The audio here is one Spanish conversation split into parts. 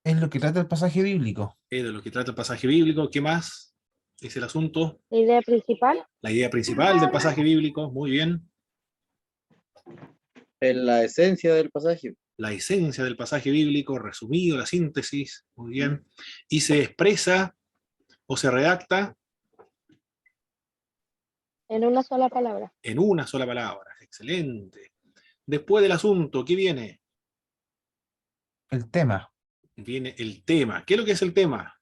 Es lo que trata el pasaje bíblico. Es de lo que trata el pasaje bíblico. ¿Qué más es el asunto? La idea principal. La idea principal del pasaje bíblico. Muy bien. En la esencia del pasaje. La esencia del pasaje bíblico, resumido, la síntesis. Muy bien. Y se expresa o se redacta En una sola palabra. en una sola palabra. Excelente. Después del asunto, ¿qué viene? El tema. Viene el tema. ¿Qué es lo que es el tema?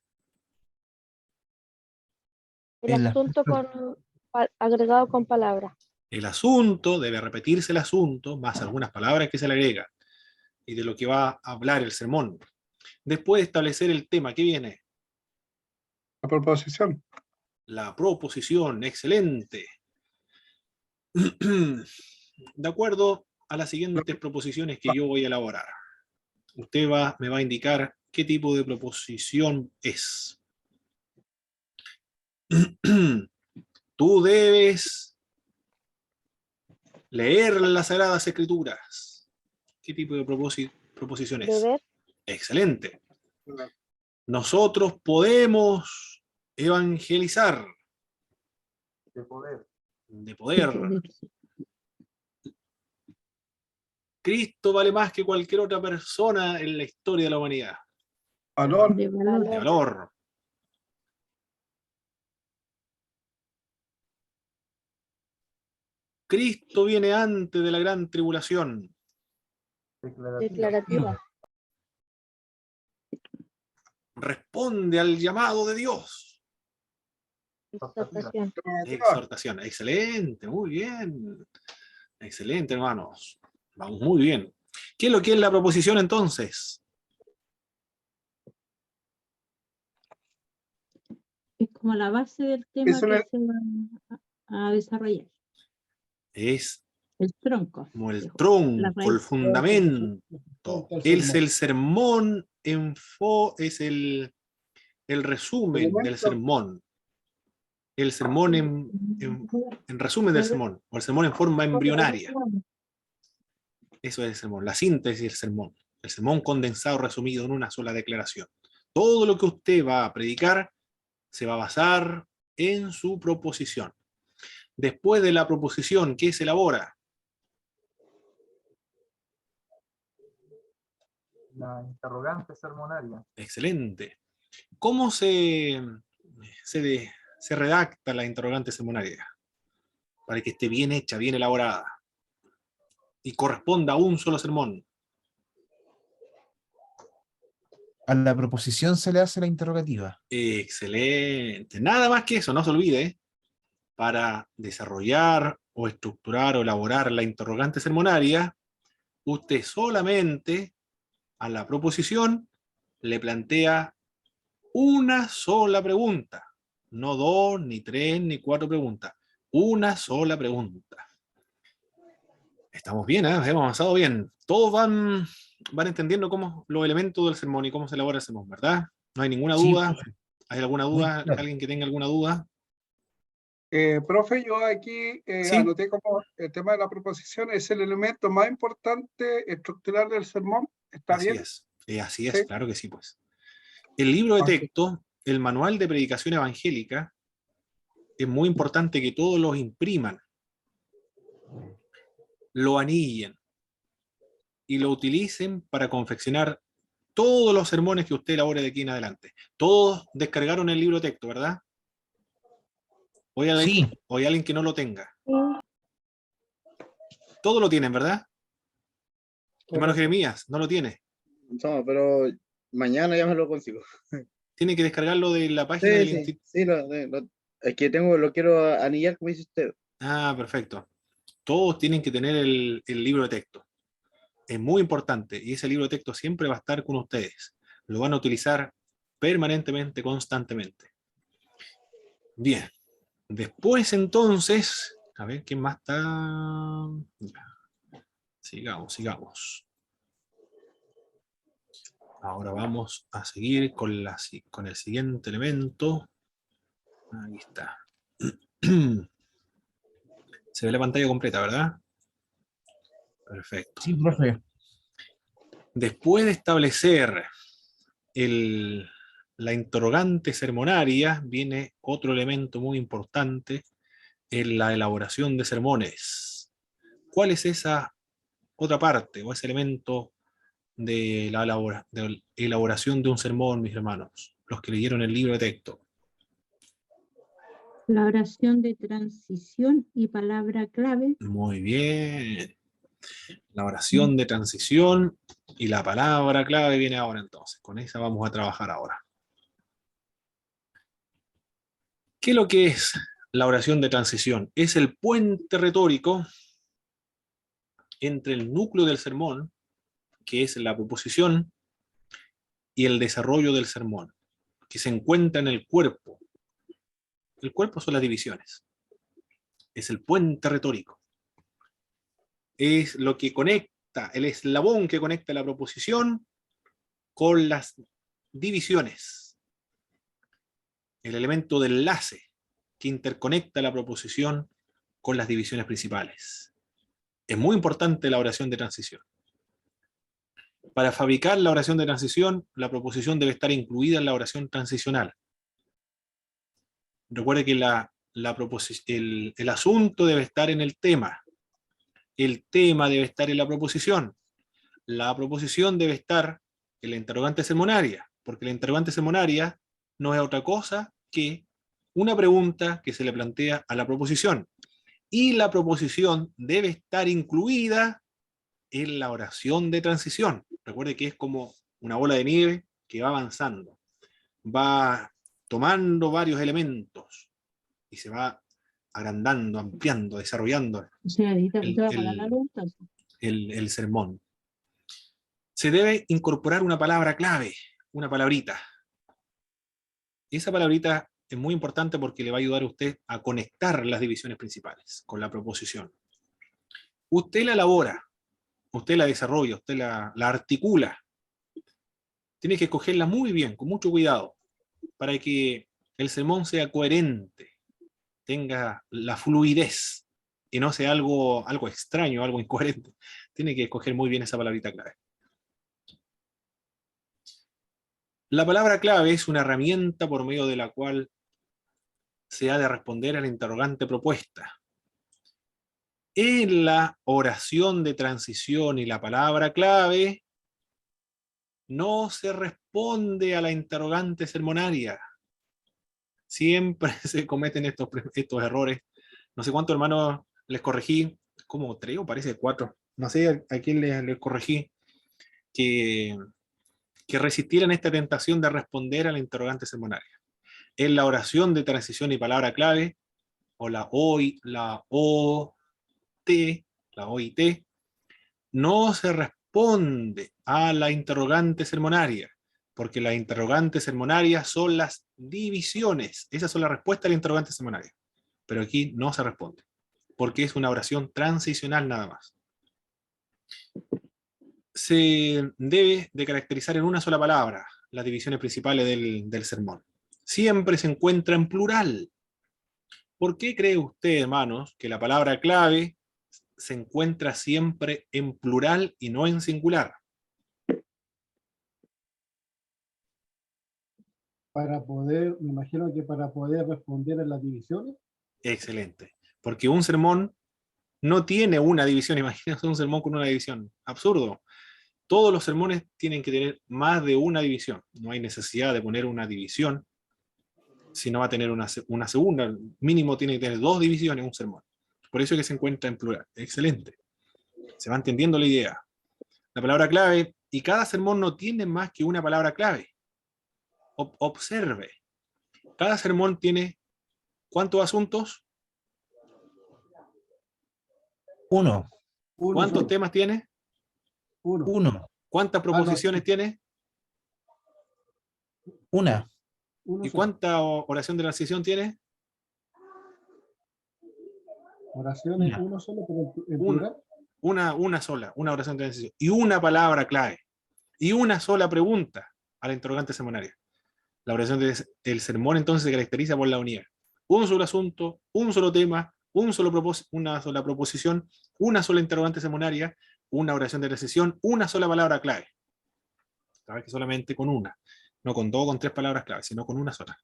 El El asunto aspecto- agregado con palabras. El asunto, debe repetirse el asunto, más algunas palabras que se le agregan. Y de lo que va a hablar el sermón. Después de establecer el tema, ¿qué viene? La proposición. La proposición. Excelente. De acuerdo a las siguientes proposiciones que yo voy a elaborar, usted me va a indicar qué tipo de proposición es. Tú debes leer las Sagradas Escrituras. ¿Qué tipo de proposición es? Deber. Excelente. Nosotros podemos evangelizar. De poder. De poder. Cristo vale más que cualquier otra persona en la historia de la humanidad. Valor. De valor. De valor. Cristo viene antes de la gran tribulación. Declarativa. Responde al llamado de Dios. Exhortación. Exhortación. Excelente, muy bien. Excelente, hermanos. Vamos muy bien. ¿Qué es lo que es la proposición entonces? Es como la base del tema Es una- que se va a desarrollar. Es El tronco. como el La tronco, raíz. el fundamento. Es el sermón, es el resumen del sermón. El sermón en resumen del sermón, o el sermón en forma embrionaria. Eso es el sermón, la síntesis del sermón. El sermón condensado, resumido en una sola declaración. Todo lo que usted va a predicar se va a basar en su proposición. Después de la proposición, ¿qué se elabora? La interrogante sermonaria. Excelente. ¿Cómo se redacta la interrogante sermonaria? Para que esté bien hecha, bien elaborada. Y corresponda a un solo sermón. A la proposición se le hace la interrogativa. Excelente. Nada más que eso, no se olvide. Para desarrollar o estructurar o elaborar la interrogante sermonaria, usted solamente a la proposición le plantea una sola pregunta. No dos, ni tres, ni cuatro preguntas. Una sola pregunta. Estamos bien, ¿eh? Hemos avanzado bien. Todos van entendiendo cómo los elementos del sermón y cómo se elabora el sermón, ¿verdad? No hay ninguna Sí, duda. profe. ¿Hay alguna Muy duda? claro. ¿Alguien que tenga alguna duda? Profe, yo aquí Sí. anoté como el tema de la proposición es el elemento más importante estructural del sermón. ¿Está Así bien? es. Así es, Sí. claro que sí, pues. El libro de Ok. texto, el manual de predicación evangélica, es muy importante que todos los impriman, lo anillen y lo utilicen para confeccionar todos los sermones que usted elabore de aquí en adelante. Todos descargaron el libro de texto, ¿verdad? ¿O hay alguien que no lo tenga? Sí. Todos lo tienen, ¿verdad? Hermano Jeremías, no lo tiene. No, pero mañana ya me lo consigo. Tiene que descargarlo de la página del Sí, instituto. sí, es que lo quiero anillar como dice usted. Ah, perfecto. Todos tienen que tener el libro de texto. Es muy importante y ese libro de texto siempre va a estar con ustedes. Lo van a utilizar permanentemente, constantemente. Bien. Después entonces, a ver, ¿quién más está? Ya. Sigamos. Ahora vamos a seguir con el siguiente elemento. Aquí está. Se ve la pantalla completa, ¿verdad? Perfecto. Sí, profe. Después de establecer la interrogante sermonaria viene otro elemento muy importante en la elaboración de sermones. ¿Cuál es esa otra parte o ese elemento de la elaboración de un sermón, mis hermanos, los que leyeron el libro de texto? La oración de transición y palabra clave. Muy bien. La oración de transición y la palabra clave viene ahora entonces. Con esa vamos a trabajar ahora. ¿Qué es lo que es la oración de transición? Es el puente retórico entre el núcleo del sermón, que es la proposición, y el desarrollo del sermón, que se encuentra en el cuerpo. El cuerpo son las divisiones. Es el puente retórico. Es lo que conecta, el eslabón que conecta la proposición con las divisiones. El elemento de enlace que interconecta la proposición con las divisiones principales. Es muy importante la oración de transición. Para fabricar la oración de transición, la proposición debe estar incluida en la oración transicional. Recuerde que el asunto debe estar en el tema. El tema debe estar en la proposición. La proposición debe estar en la interrogante sermonaria, porque la interrogante sermonaria no es otra cosa que una pregunta que se le plantea a la proposición. Y la proposición debe estar incluida en la oración de transición. Recuerde que es como una bola de nieve que va avanzando. Va tomando varios elementos y se va agrandando, ampliando, desarrollando O sea, ahorita te va a pagar la luz, entonces. el sermón. Se debe incorporar una palabra clave, una palabrita. Esa palabrita es muy importante porque le va a ayudar a usted a conectar las divisiones principales con la proposición. Usted la elabora, usted la desarrolla, usted la articula. Tiene que escogerla muy bien, con mucho cuidado, para que el sermón sea coherente, tenga la fluidez y no sea algo extraño, algo incoherente. Tiene que escoger muy bien esa palabrita clave. La palabra clave es una herramienta por medio de la cual se ha de responder a la interrogante propuesta. En la oración de transición y la palabra clave no se responde a la interrogante sermonaria. Siempre se cometen estos errores. No sé cuántos hermanos les corregí, como 3 o parece 4. No sé a quién les corregí que resistieran esta tentación de responder a la interrogante sermonaria. En la oración de transición y palabra clave, o la OIT, no se responde a la interrogante sermonaria, porque las interrogantes sermonarias son las divisiones. Esas son las respuestas a la interrogante sermonaria. Pero aquí no se responde, porque es una oración transicional nada más. Se debe de caracterizar en una sola palabra las divisiones principales del sermón. Siempre se encuentra en plural. ¿Por qué cree usted, hermanos, que la palabra clave se encuentra siempre en plural y no en singular? Para poder, me imagino que para poder responder a las divisiones. Excelente. Porque un sermón no tiene una división. Imagínense un sermón con una división. Absurdo. Todos los sermones tienen que tener más de una división. No hay necesidad de poner una división, si no va a tener una segunda. Mínimo tiene que tener 2 divisiones un sermón. Por eso es que se encuentra en plural. Excelente. Se va entendiendo la idea. La palabra clave, y cada sermón no tiene más que una palabra clave. Observe. Cada sermón tiene ¿cuántos asuntos? 1. ¿Cuántos temas tiene? 1. ¿Cuántas proposiciones tiene? 1. ¿Y cuánta oración de transición tiene? Oraciones, Una. uno solo, pero en plural. Una sola, una oración de transición. Y una palabra clave. Y una sola pregunta a la interrogante sermonaria. La oración del sermón entonces se caracteriza por la unidad. Un solo asunto, un solo tema, una sola proposición, una sola interrogante sermonaria, una oración de transición, una sola palabra clave. Sabes que solamente con una. No con dos o con tres palabras clave, sino con una sola.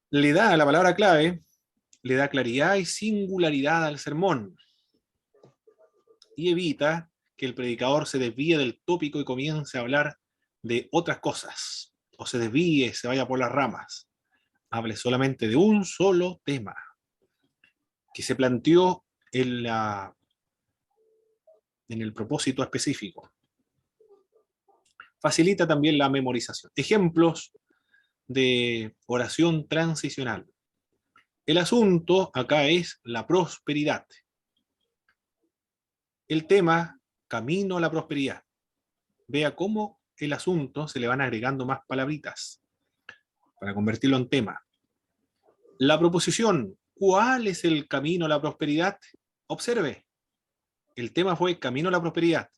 Le da a la palabra clave, le da claridad y singularidad al sermón. Y evita que el predicador se desvíe del tópico y comience a hablar de otras cosas. O se desvíe, se vaya por las ramas. Hable solamente de un solo tema que se planteó en el propósito específico. Facilita también la memorización. Ejemplos de oración transicional. El asunto acá es la prosperidad. El tema, camino a la prosperidad. Vea cómo el asunto se le van agregando más palabritas para convertirlo en tema. La proposición, ¿cuál es el camino a la prosperidad? Observe, el tema fue camino a la prosperidad.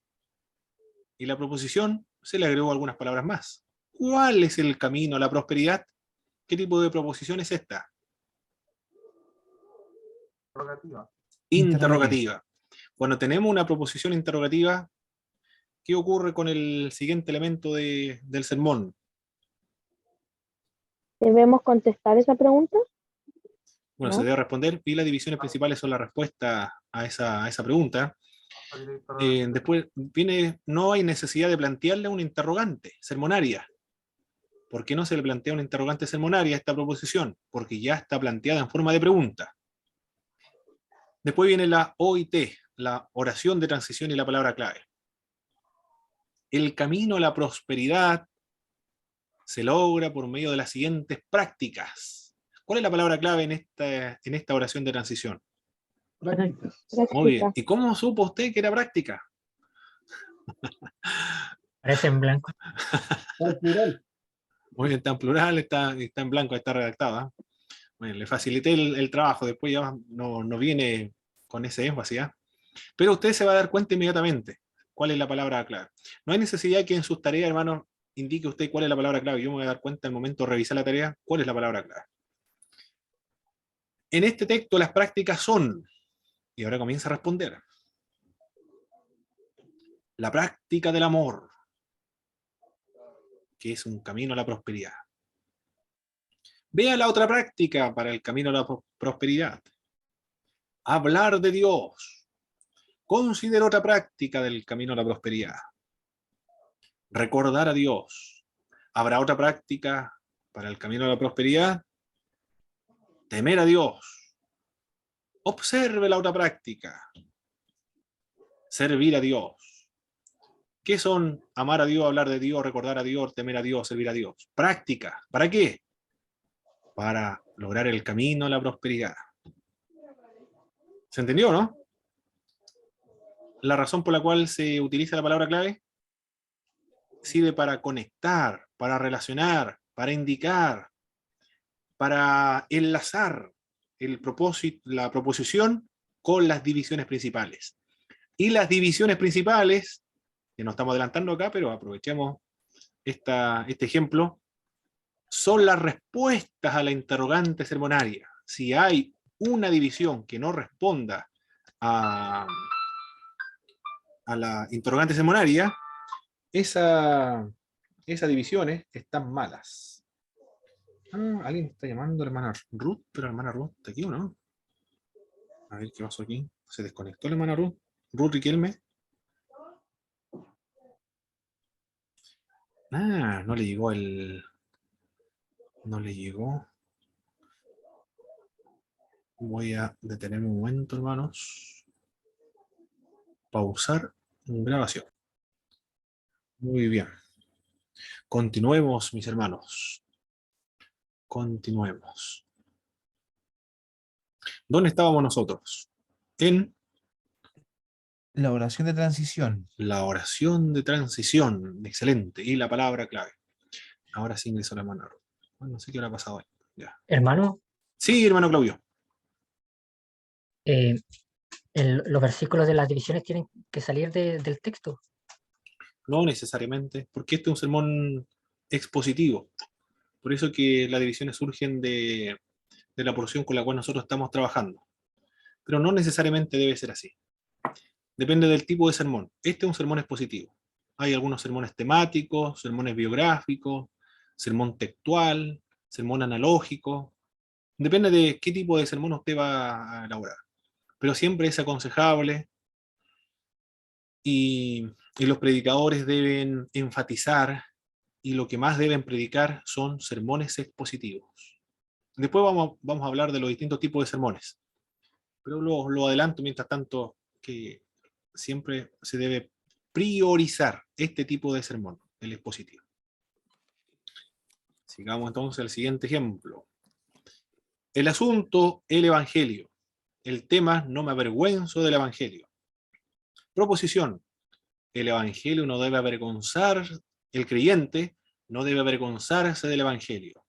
Y la proposición se le agregó algunas palabras más. ¿Cuál es el camino a la prosperidad? ¿Qué tipo de proposición es esta? Interrogativa. Cuando tenemos una proposición interrogativa, ¿qué ocurre con el siguiente elemento del sermón? ¿Debemos contestar esa pregunta? Bueno, ¿No? se debe responder, y las divisiones principales son la respuesta a esa pregunta. Después viene, no hay necesidad de plantearle una interrogante sermonaria. ¿Por qué no se le plantea una interrogante sermonaria a esta proposición? Porque ya está planteada en forma de pregunta. Después viene la OIT, la oración de transición y la palabra clave. El camino a la prosperidad se logra por medio de las siguientes prácticas. ¿Cuál es la palabra clave en esta oración de transición? Prácticas. Muy bien. Práctica. ¿Y cómo supo usted que era práctica? Parece en blanco. Al plural. Muy bien, está en plural, está en blanco, está redactada. Bueno, le facilité el trabajo, después ya no viene con ese énfasis, ¿eh? Pero usted se va a dar cuenta inmediatamente cuál es la palabra clave. No hay necesidad que en sus tareas, hermanos, indique usted cuál es la palabra clave. Yo me voy a dar cuenta al momento de revisar la tarea, cuál es la palabra clave. En este texto las prácticas son, y ahora comienza a responder, la práctica del amor, que es un camino a la prosperidad. Vea la otra práctica para el camino a la prosperidad. Hablar de Dios. Considera otra práctica del camino a la prosperidad. Recordar a Dios. ¿Habrá otra práctica para el camino a la prosperidad? Temer a Dios. Observe la otra práctica. Servir a Dios. ¿Qué son amar a Dios, hablar de Dios, recordar a Dios, temer a Dios, servir a Dios? Práctica. ¿Para qué? Para lograr el camino a la prosperidad. ¿Se entendió, no? La razón por la cual se utiliza la palabra clave sirve para conectar, para relacionar, para indicar, para enlazar el propósito, la proposición con las divisiones principales. Y las divisiones principales, que nos estamos adelantando acá, pero aprovechemos este ejemplo, son las respuestas a la interrogante sermonaria. Si hay una división que no responda a la interrogante sermonaria, esas divisiones están malas. Alguien está llamando a la hermana Ruth, pero la hermana Ruth está aquí, ¿o no? A ver qué pasó aquí. ¿Se desconectó la hermana Ruth? ¿Ruth Riquelme? No le llegó no le llegó. Voy a detenerme un momento, hermanos. Pausar grabación. Muy bien. Continuemos, mis hermanos. Continuemos. ¿Dónde estábamos nosotros? En La oración de transición. la oración de transición. Excelente. Y la palabra clave. Ahora sí ingresó la mano. Bueno, no sé qué habrá pasado ahí. Ya. Hermano, Sí, hermano Claudio. los versículos de las divisiones tienen que salir del texto. No necesariamente, porque este es un sermón expositivo. Por eso que las divisiones surgen de la porción con la cual nosotros estamos trabajando. Pero no necesariamente debe ser así. Depende del tipo de sermón. Este es un sermón expositivo. Hay algunos sermones temáticos, sermones biográficos, sermón textual, sermón analógico. Depende de qué tipo de sermón usted va a elaborar. Pero siempre es aconsejable y los predicadores deben enfatizar, y lo que más deben predicar son sermones expositivos. Después vamos a hablar de los distintos tipos de sermones, pero lo adelanto mientras tanto que siempre se debe priorizar este tipo de sermón, el expositivo. Sigamos entonces al siguiente ejemplo. El asunto, el evangelio. El tema, no me avergüenzo del evangelio. Proposición, el evangelio no debe avergonzar, el creyente no debe avergonzarse del evangelio.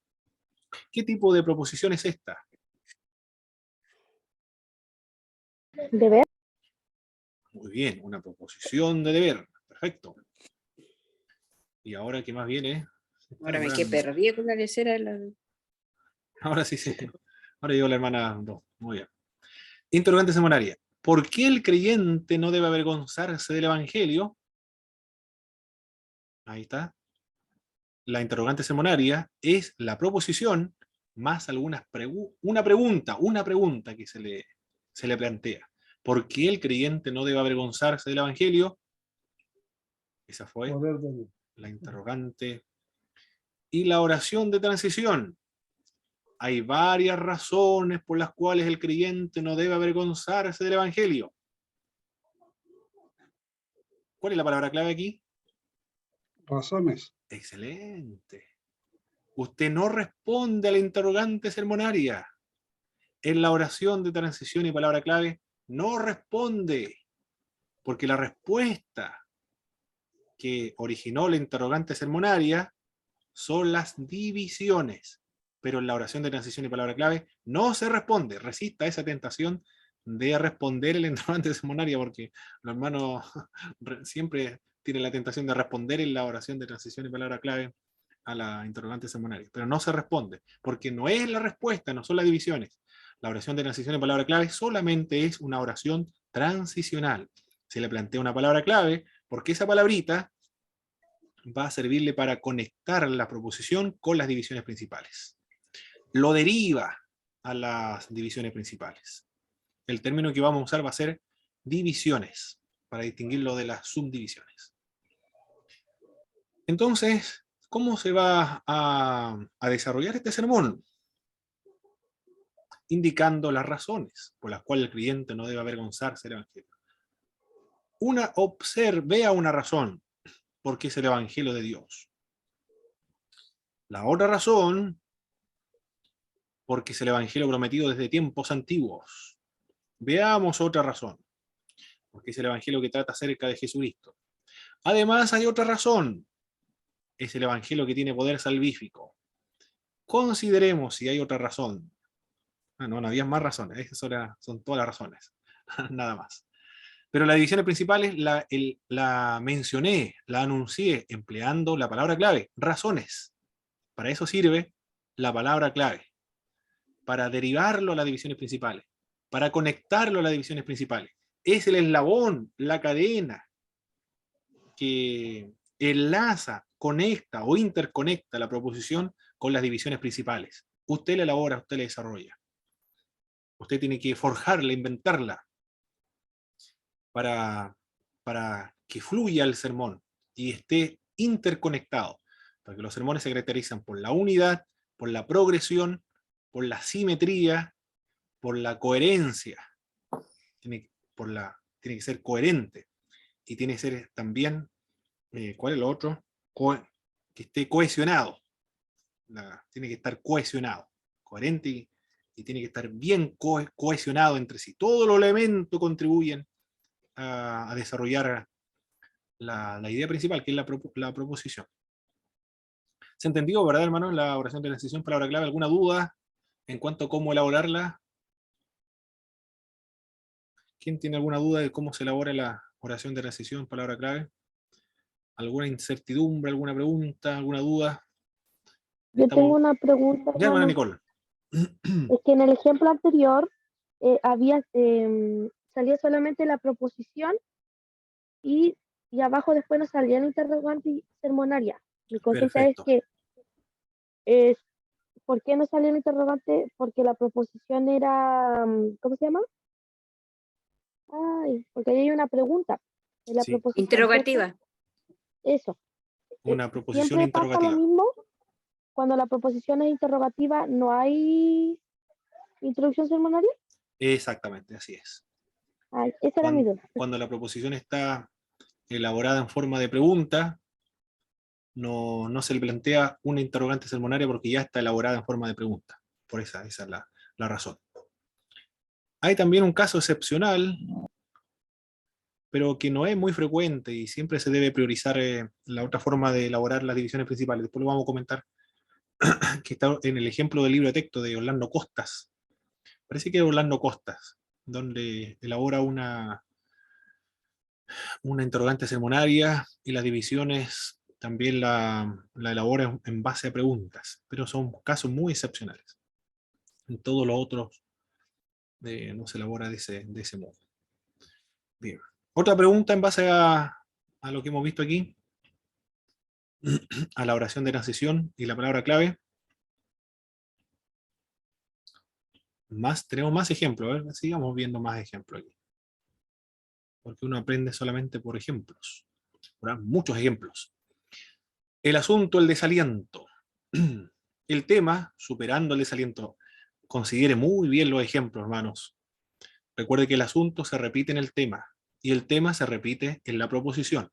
¿Qué tipo de proposición es esta? Deber. Muy bien, una proposición de deber. Perfecto. Y ahora, ¿qué más viene? Ahora me quedé perdida con la lecera de la... Ahora sí. Ahora llegó la hermana 2. Muy bien. Interrogante seminaria. ¿Por qué el creyente no debe avergonzarse del evangelio? Ahí está. La interrogante seminaria es la proposición más una pregunta que se le plantea. ¿Por qué el creyente no debe avergonzarse del evangelio? Esa fue Poder de Dios. la interrogante. Y la oración de transición. Hay varias razones por las cuales el creyente no debe avergonzarse del evangelio. ¿Cuál es la palabra clave aquí? Razones. Excelente. Usted no responde a la interrogante sermonaria. En la oración de transición y palabra clave, no responde, porque la respuesta que originó la interrogante sermonaria son las divisiones, pero en la oración de transición y palabra clave no se responde. Resista esa tentación de responder en la interrogante sermonaria, porque los hermanos siempre tienen la tentación de responder en la oración de transición y palabra clave a la interrogante sermonaria, pero no se responde, porque no es la respuesta, no son las divisiones. La oración de transición y palabra clave solamente es una oración transicional. Se le plantea una palabra clave, porque esa palabrita va a servirle para conectar la proposición con las divisiones principales. Lo deriva a las divisiones principales. El término que vamos a usar va a ser divisiones, para distinguirlo de las subdivisiones. Entonces, ¿cómo se va a desarrollar este sermón? Indicando las razones por las cuales el creyente no debe avergonzarse del evangelio. Vea una razón porque es el evangelio de Dios. La otra razón, porque es el evangelio prometido desde tiempos antiguos. Veamos otra razón, porque es el evangelio que trata acerca de Jesucristo. Además hay otra razón, es el evangelio que tiene poder salvífico. Consideremos si hay otra razón. No había más razones, esas son todas las razones, nada más. Pero las divisiones principales la mencioné, la anuncié, empleando la palabra clave, razones. Para eso sirve la palabra clave, para derivarlo a las divisiones principales, para conectarlo a las divisiones principales. Es el eslabón, la cadena, que enlaza, conecta o interconecta la proposición con las divisiones principales. Usted la elabora, usted la desarrolla. Usted tiene que forjarla, inventarla, para que fluya el sermón y esté interconectado, porque los sermones se caracterizan por la unidad, por la progresión, por la simetría, por la coherencia. Tiene que ser coherente, y tiene que ser también, ¿cuál es lo otro? Que esté cohesionado. Tiene que estar cohesionado, coherente, y tiene que estar bien cohesionado entre sí. Todos los elementos contribuyen a desarrollar la idea principal, que es la proposición. ¿Se entendió, verdad, hermano? La oración de transición, palabra clave. ¿Alguna duda en cuanto a cómo elaborarla? ¿Quién tiene alguna duda de cómo se elabora la oración de transición, palabra clave? ¿Alguna incertidumbre, alguna pregunta, alguna duda? Yo tengo una pregunta, Ya, hermana hermano. Nicole. Es que en el ejemplo anterior salía solamente la proposición y y abajo después nos salía el interrogante y sermonaria. Mi consulta Perfecto. es que, ¿por qué no salió el interrogante? Porque la proposición era, ¿cómo se llama? Ay, porque ahí hay una pregunta en la Sí. proposición. Interrogativa. ¿cierto? Eso. Una proposición Siempre pasa lo interrogativa. mismo. Cuando la proposición es interrogativa, ¿no hay introducción sermonaria? Exactamente, así es. Ay, esa era mi duda. Cuando la proposición está elaborada en forma de pregunta, no se le plantea una interrogante sermonaria porque ya está elaborada en forma de pregunta. Por esa es la razón. Hay también un caso excepcional, pero que no es muy frecuente y siempre se debe priorizar la otra forma de elaborar las divisiones principales. Después lo vamos a comentar, que está en el ejemplo del libro de texto de Orlando Costas. Parece que es Orlando Costas, donde elabora una interrogante sermonaria y las divisiones también la elabora en base a preguntas, pero son casos muy excepcionales. En todos los otros no se elabora de ese modo. Bien. Otra pregunta en base a lo que hemos visto aquí, a la oración de transición y la palabra clave. Tenemos más ejemplos, sigamos viendo más ejemplos aquí. Porque uno aprende solamente por ejemplos. Por muchos ejemplos. El asunto, el desaliento. El tema, superando el desaliento. Considere muy bien los ejemplos, hermanos. Recuerde que el asunto se repite en el tema y el tema se repite en la proposición.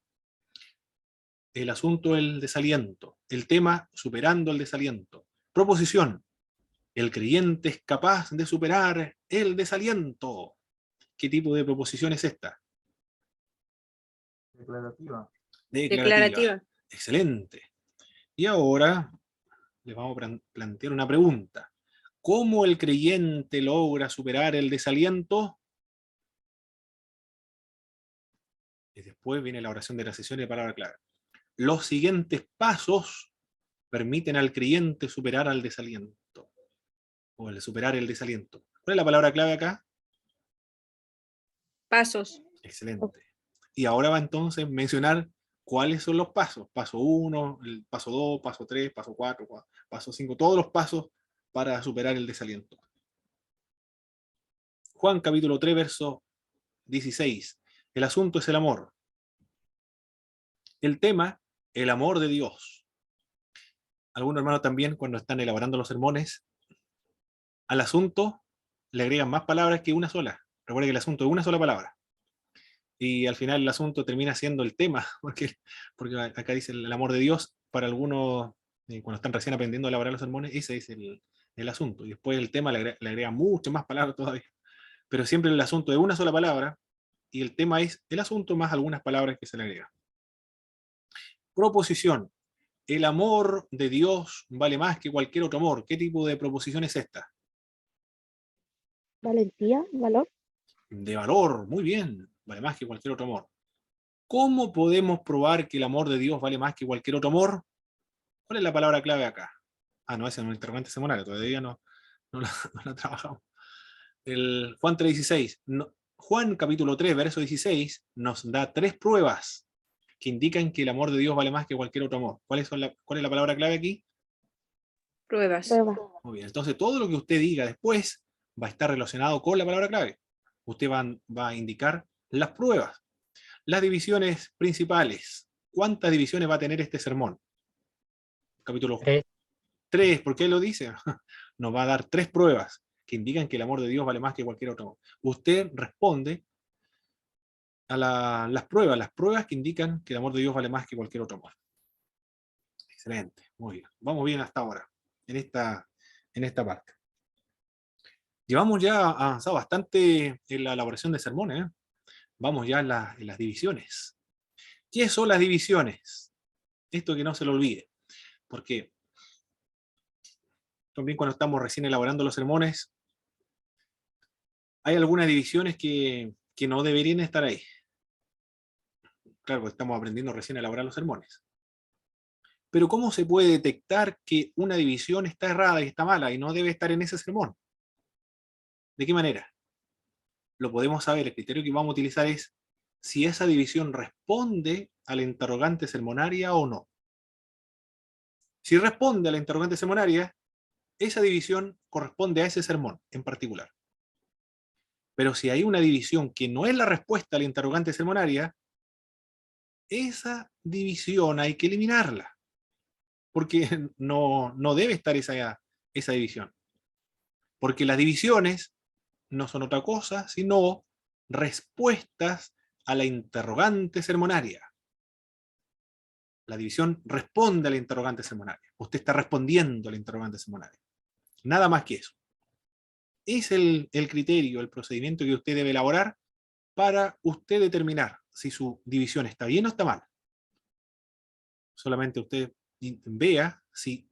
El asunto, el desaliento. El tema, superando el desaliento. Proposición. El creyente es capaz de superar el desaliento. ¿Qué tipo de proposición es esta? Declarativa. Declarativa. Excelente. Y ahora les vamos a plantear una pregunta. ¿Cómo el creyente logra superar el desaliento? Y después viene la oración de la sesión y la palabra clave. Los siguientes pasos permiten al creyente superar al desaliento. O el superar el desaliento. ¿Cuál es la palabra clave acá? Pasos. Excelente. Y ahora va entonces a mencionar cuáles son los pasos. Paso 1, el paso 2, paso 3, paso 4, paso 5. Todos los pasos para superar el desaliento. Juan capítulo 3, verso 16. El asunto es el amor. El tema, el amor de Dios. Algunos hermanos también, cuando están elaborando los sermones, al asunto le agregan más palabras que una sola. Recuerden que el asunto es una sola palabra. Y al final el asunto termina siendo el tema, porque acá dice el amor de Dios. Para algunos, cuando están recién aprendiendo a elaborar los sermones, ese es el asunto. Y después el tema le agrega muchas más palabras todavía. Pero siempre el asunto es una sola palabra, y el tema es el asunto más algunas palabras que se le agregan. Proposición. El amor de Dios vale más que cualquier otro amor. ¿Qué tipo de proposición es esta? Valentía, valor. De valor, muy bien. Vale más que cualquier otro amor. ¿Cómo podemos probar que el amor de Dios vale más que cualquier otro amor? ¿Cuál es la palabra clave acá? No, ese es un interrogante semanal, todavía no la trabajamos. El Juan 3:16. Juan capítulo 3, verso 16, nos da 3 pruebas que indican que el amor de Dios vale más que cualquier otro amor. ¿Cuál es la palabra clave aquí? Pruebas. Prueba. Muy bien, entonces todo lo que usted diga después va a estar relacionado con la palabra clave. Usted va a indicar las pruebas. Las divisiones principales. ¿Cuántas divisiones va a tener este sermón? Capítulo 3, ¿por qué lo dice? Nos va a dar 3 pruebas que indican que el amor de Dios vale más que cualquier otro amor. Usted responde a las pruebas que indican que el amor de Dios vale más que cualquier otro amor. Excelente, muy bien. Vamos bien hasta ahora, en esta parte. Llevamos ya avanzado bastante en la elaboración de sermones. Vamos ya en las divisiones. ¿Qué son las divisiones? Esto que no se lo olvide, porque también cuando estamos recién elaborando los sermones, hay algunas divisiones que no deberían estar ahí. Claro, porque estamos aprendiendo recién a elaborar los sermones. Pero ¿cómo se puede detectar que una división está errada y está mala y no debe estar en ese sermón? ¿De qué manera? Lo podemos saber, el criterio que vamos a utilizar es si esa división responde a la interrogante sermonaria o no. Si responde a la interrogante sermonaria, esa división corresponde a ese sermón en particular. Pero si hay una división que no es la respuesta a la interrogante sermonaria, esa división hay que eliminarla, porque no debe estar esa división. Porque las divisiones no son otra cosa sino respuestas a la interrogante sermonaria. La división responde a la interrogante sermonaria. Usted está respondiendo a la interrogante sermonaria. Nada más que eso. Es el criterio, el procedimiento que usted debe elaborar para usted determinar si su división está bien o está mal. Solamente usted vea si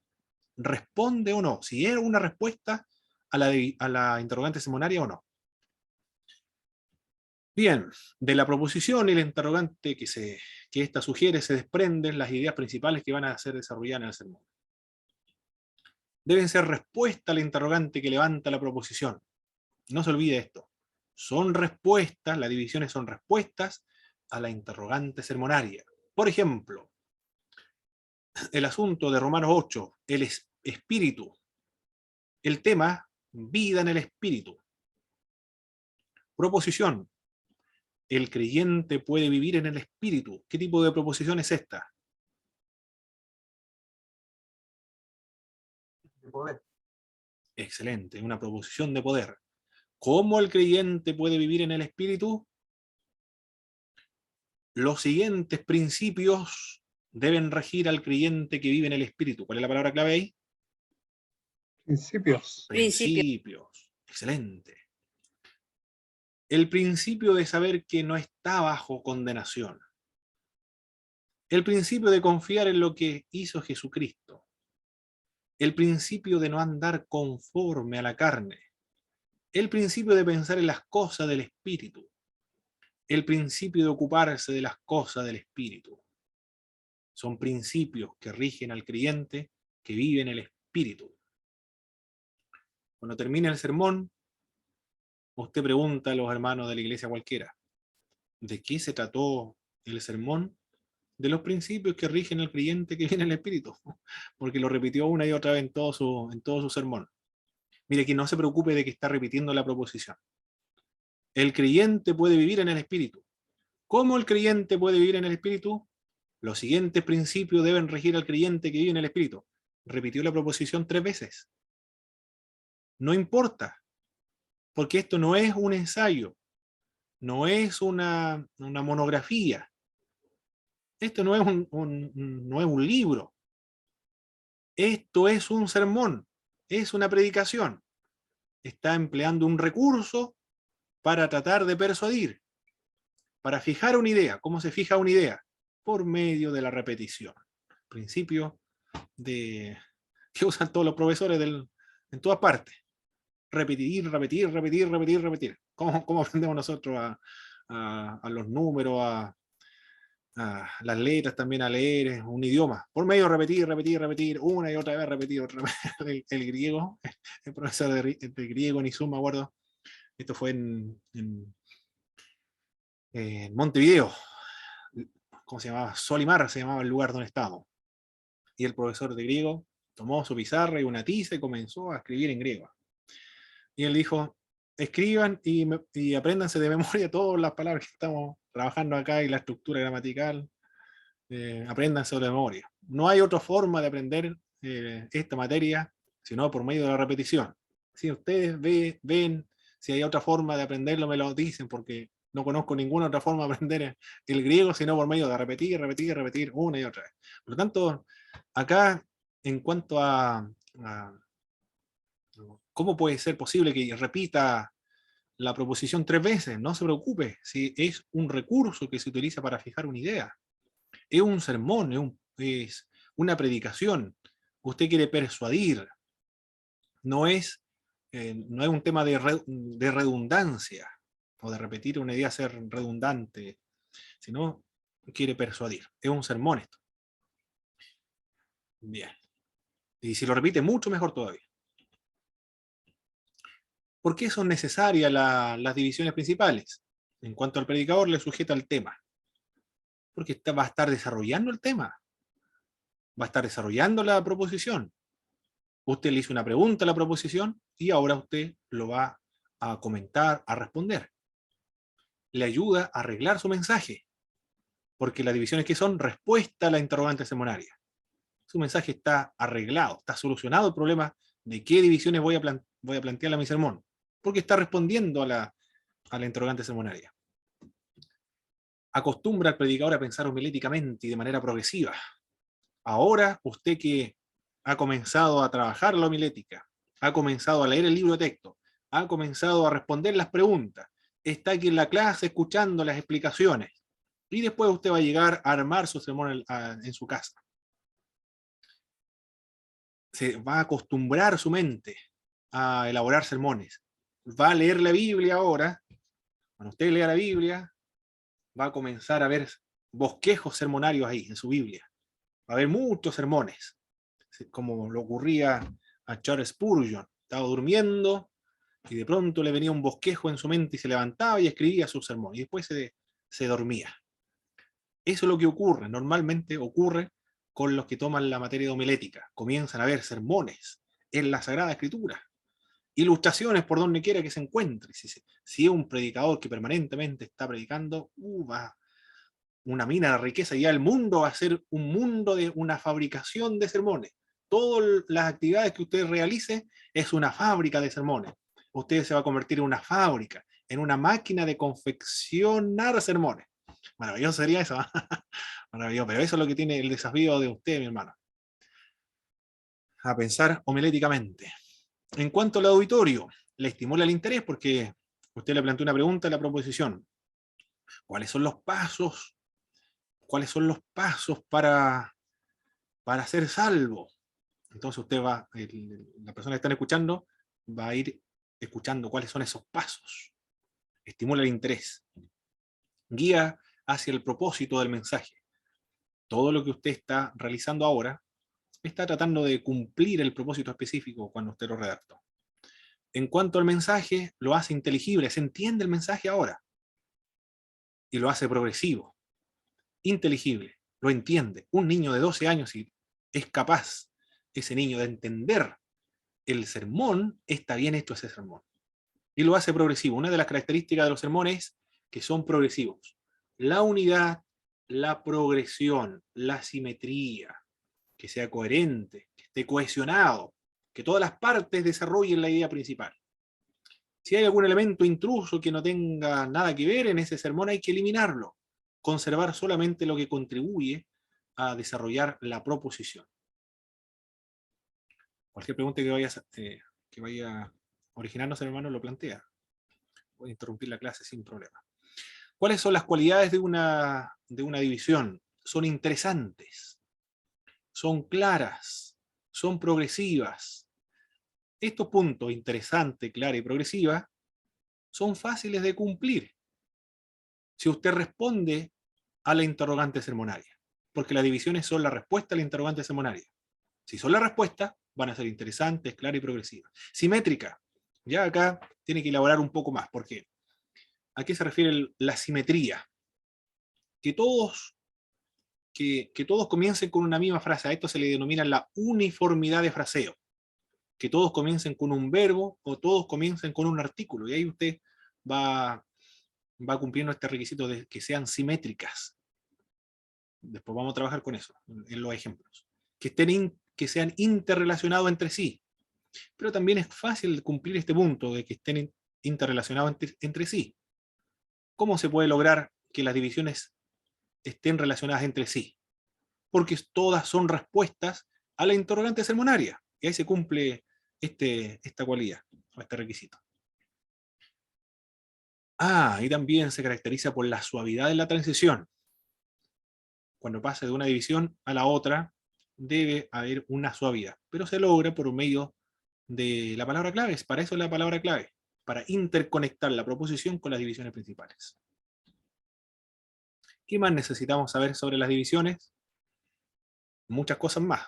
responde o no, si es una respuesta a la interrogante sermonaria o no. Bien, de la proposición y la interrogante que ésta sugiere se desprenden las ideas principales que van a ser desarrolladas en el sermón. Deben ser respuesta a la interrogante que levanta la proposición. No se olvide esto. Son respuestas, las divisiones son respuestas a la interrogante sermonaria. Por ejemplo, el asunto de Romanos 8, el espíritu. El tema, vida en el espíritu. Proposición. El creyente puede vivir en el espíritu. ¿Qué tipo de proposición es esta? De poder. Excelente, una proposición de poder. ¿Cómo el creyente puede vivir en el espíritu? Los siguientes principios deben regir al creyente que vive en el espíritu. ¿Cuál es la palabra clave ahí? Principios. Principios. Excelente. El principio de saber que no está bajo condenación. El principio de confiar en lo que hizo Jesucristo. El principio de no andar conforme a la carne. El principio de pensar en las cosas del espíritu. El principio de ocuparse de las cosas del espíritu. Son principios que rigen al creyente que vive en el espíritu. Cuando termine el sermón, usted pregunta a los hermanos de la iglesia cualquiera, ¿de qué se trató el sermón? De los principios que rigen al creyente que vive en el espíritu, porque lo repitió una y otra vez en todo su sermón. Mire, que no se preocupe de que está repitiendo la proposición. El creyente puede vivir en el espíritu. ¿Cómo el creyente puede vivir en el espíritu? Los siguientes principios deben regir al creyente que vive en el espíritu. Repitió la proposición 3 veces. No importa, porque esto no es un ensayo, no es una monografía, esto no es no es un libro, esto es un sermón, es una predicación. Está empleando un recurso para tratar de persuadir, para fijar una idea. ¿Cómo se fija una idea? Por medio de la repetición. Principio que usan todos los profesores en todas partes. Repetir. ¿Cómo aprendemos nosotros a los números, a las letras también, a leer un idioma? Por medio de repetir, una y otra vez, repetir otra vez. El griego, el profesor de griego, Nizum, me acuerdo, esto fue en Montevideo, ¿cómo se llamaba? Solimar se llamaba el lugar donde estábamos. Y el profesor de griego tomó su pizarra y una tiza y comenzó a escribir en griego. Y él dijo, escriban y apréndanse de memoria todas las palabras que estamos trabajando acá y la estructura gramatical. Apréndanse de memoria. No hay otra forma de aprender esta materia sino por medio de la repetición. Si ustedes ven, si hay otra forma de aprenderlo, me lo dicen, porque no conozco ninguna otra forma de aprender el griego sino por medio de repetir una y otra vez. Por lo tanto, acá, en cuanto a ¿cómo puede ser posible que repita la proposición 3 veces? No se preocupe, si es un recurso que se utiliza para fijar una idea. Es un sermón, es una predicación. Usted quiere persuadir. No es un tema de redundancia o de repetir una idea, ser redundante, sino quiere persuadir. Es un sermón esto. Bien. Y si lo repite, mucho mejor todavía. ¿Por qué son necesarias las divisiones principales? En cuanto al predicador, le sujeta el tema. Porque va a estar desarrollando el tema. Va a estar desarrollando la proposición. Usted le hizo una pregunta a la proposición y ahora usted lo va a comentar, a responder. Le ayuda a arreglar su mensaje. Porque las divisiones que son respuesta a la interrogante sermonaria. Su mensaje está arreglado, está solucionado el problema de qué divisiones voy a plantear a mi sermón. Porque está respondiendo a la interrogante sermonaria. Acostumbra al predicador a pensar homiléticamente y de manera progresiva. Ahora, usted que ha comenzado a trabajar la homilética, ha comenzado a leer el libro de texto, ha comenzado a responder las preguntas, está aquí en la clase escuchando las explicaciones, y después usted va a llegar a armar su sermón en su casa. Se va a acostumbrar su mente a elaborar sermones. Va a leer la Biblia ahora. Cuando usted lea la Biblia, va a comenzar a ver bosquejos sermonarios ahí, en su Biblia. Va a haber muchos sermones, como lo ocurría a Charles Spurgeon. Estaba durmiendo y de pronto le venía un bosquejo en su mente y se levantaba y escribía su sermón. Y después se dormía. Eso es lo que ocurre, normalmente ocurre con los que toman la materia de homilética. Comienzan a ver sermones en la Sagrada Escritura. Ilustraciones por donde quiera que se encuentre. Si es un predicador que permanentemente está predicando, va una mina de riqueza, ya el mundo va a ser un mundo de una fabricación de sermones. Todas las actividades que usted realice es una fábrica de sermones. Usted se va a convertir en una fábrica, en una máquina de confeccionar sermones. Maravilloso sería eso. Maravilloso, pero eso es lo que tiene el desafío de usted, mi hermano. A pensar homiléticamente. En cuanto al auditorio, le estimula el interés porque usted le planteó una pregunta en la proposición. ¿Cuáles son los pasos? ¿Cuáles son los pasos para ser salvo? Entonces usted la persona que están escuchando, va a ir escuchando cuáles son esos pasos. Estimula el interés. Guía hacia el propósito del mensaje. Todo lo que usted está realizando ahora está tratando de cumplir el propósito específico cuando usted lo redactó. En cuanto al mensaje, lo hace inteligible, se entiende el mensaje ahora. Y lo hace progresivo, inteligible, lo entiende. Un niño de 12 años, si es capaz, ese niño, de entender el sermón, está bien hecho ese sermón. Y lo hace progresivo. Una de las características de los sermones es que son progresivos. La unidad, la progresión, la simetría, que sea coherente, que esté cohesionado, que todas las partes desarrollen la idea principal. Si hay algún elemento intruso que no tenga nada que ver en ese sermón, hay que eliminarlo. Conservar solamente lo que contribuye a desarrollar la proposición. Cualquier pregunta que vaya originándose, hermano, lo plantea. Voy a interrumpir la clase sin problema. ¿Cuáles son las cualidades de una división? Son interesantes, son claras, son progresivas. Estos puntos, interesante, clara y progresiva, son fáciles de cumplir si usted responde a la interrogante sermonaria, porque las divisiones son la respuesta a la interrogante sermonaria. Si son la respuesta, van a ser interesantes, claras y progresivas. Simétrica, ya acá tiene que elaborar un poco más, porque ¿a qué se refiere la simetría? Que todos comiencen con una misma frase. A esto se le denomina la uniformidad de fraseo. Que todos comiencen con un verbo o todos comiencen con un artículo. Y ahí usted va cumpliendo este requisito de que sean simétricas. Después vamos a trabajar con eso, en los ejemplos. Que sean interrelacionados entre sí. Pero también es fácil cumplir este punto de que estén interrelacionados entre sí. ¿Cómo se puede lograr que las divisiones estén relacionadas entre sí? Porque todas son respuestas a la interrogante sermonaria. Y ahí se cumple esta cualidad, o este requisito. Y también se caracteriza por la suavidad de la transición. Cuando pasa de una división a la otra, debe haber una suavidad. Pero se logra por medio de la palabra clave. Para eso es la palabra clave. Para interconectar la proposición con las divisiones principales. ¿Qué más necesitamos saber sobre las divisiones? Muchas cosas más.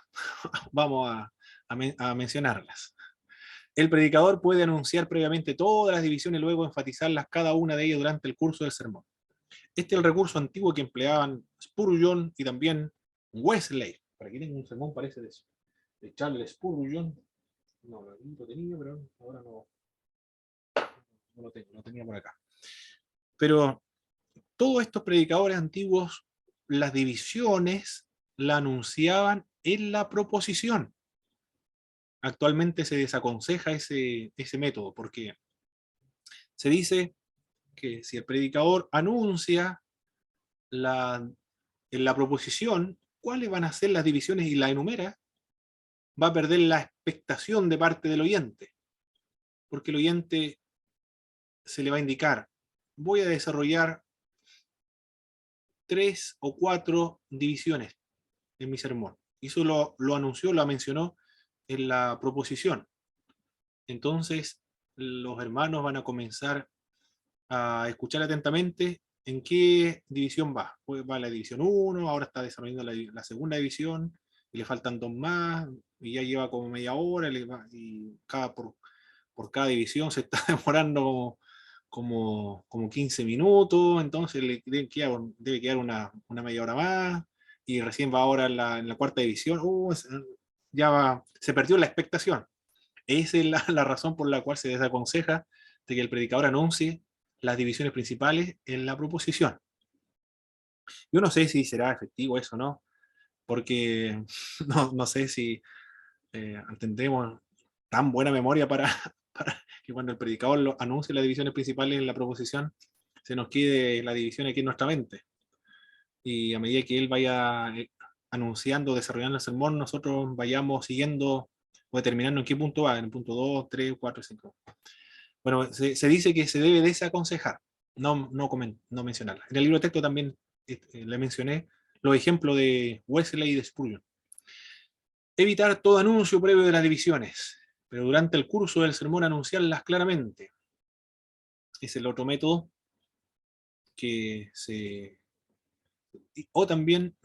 Vamos a mencionarlas. El predicador puede anunciar previamente todas las divisiones y luego enfatizarlas cada una de ellas durante el curso del sermón. Este es el recurso antiguo que empleaban Spurgeon y también Wesley. Para que tenga un sermón parece de eso. De Charles Spurgeon. No, lo tenía, pero ahora no lo tengo, lo tenía por acá. Pero todos estos predicadores antiguos, las divisiones la anunciaban en la proposición. Actualmente se desaconseja ese método, porque se dice que si el predicador anuncia en la proposición cuáles van a ser las divisiones y la enumera, va a perder la expectación de parte del oyente, porque el oyente se le va a indicar, voy a desarrollar 3 o 4 divisiones en mi sermón. Y eso lo anunció, lo mencionó en la proposición. Entonces, los hermanos van a comenzar a escuchar atentamente en qué división va. Pues va la división 1, ahora está desarrollando la segunda división, y le faltan 2 más, y ya lleva como media hora, y por cada división se está demorando como 15 minutos, entonces le debe quedar una media hora más, y recién va ahora en la cuarta división, se perdió la expectación. Esa es la razón por la cual se desaconseja de que el predicador anuncie las divisiones principales en la proposición. Yo no sé si será efectivo eso, ¿no? Porque no sé si tendremos tan buena memoria para que cuando el predicador anuncie las divisiones principales en la proposición, se nos quede la división aquí en nuestra mente. Y a medida que él vaya anunciando, desarrollando el sermón, nosotros vayamos siguiendo o determinando en qué punto va, en el punto 2, 3, 4, 5. Bueno, se dice que se debe desaconsejar, no mencionarla. En el libro de texto también le mencioné los ejemplos de Wesley y de Spurgeon. Evitar todo anuncio previo de las divisiones, pero durante el curso del sermón anunciarlas claramente. Es el otro método que se... O también...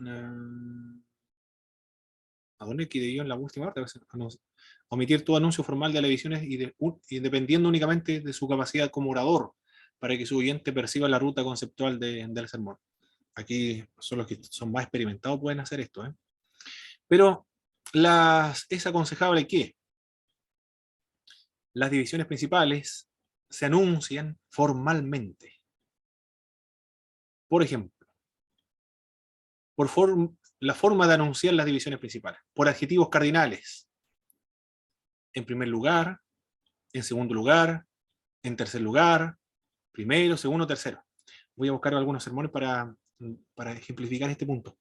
¿a dónde quedé yo en la última parte? Omitir todo anuncio formal de las divisiones y dependiendo únicamente de su capacidad como orador, para que su oyente perciba la ruta conceptual del sermón. Aquí son los que son más experimentados pueden hacer esto. Pero es aconsejable que las divisiones principales se anuncian formalmente. Por ejemplo, la forma de anunciar las divisiones principales, por adjetivos cardinales. En primer lugar, en segundo lugar, en tercer lugar, primero, segundo, tercero. Voy a buscar algunos sermones para ejemplificar este punto.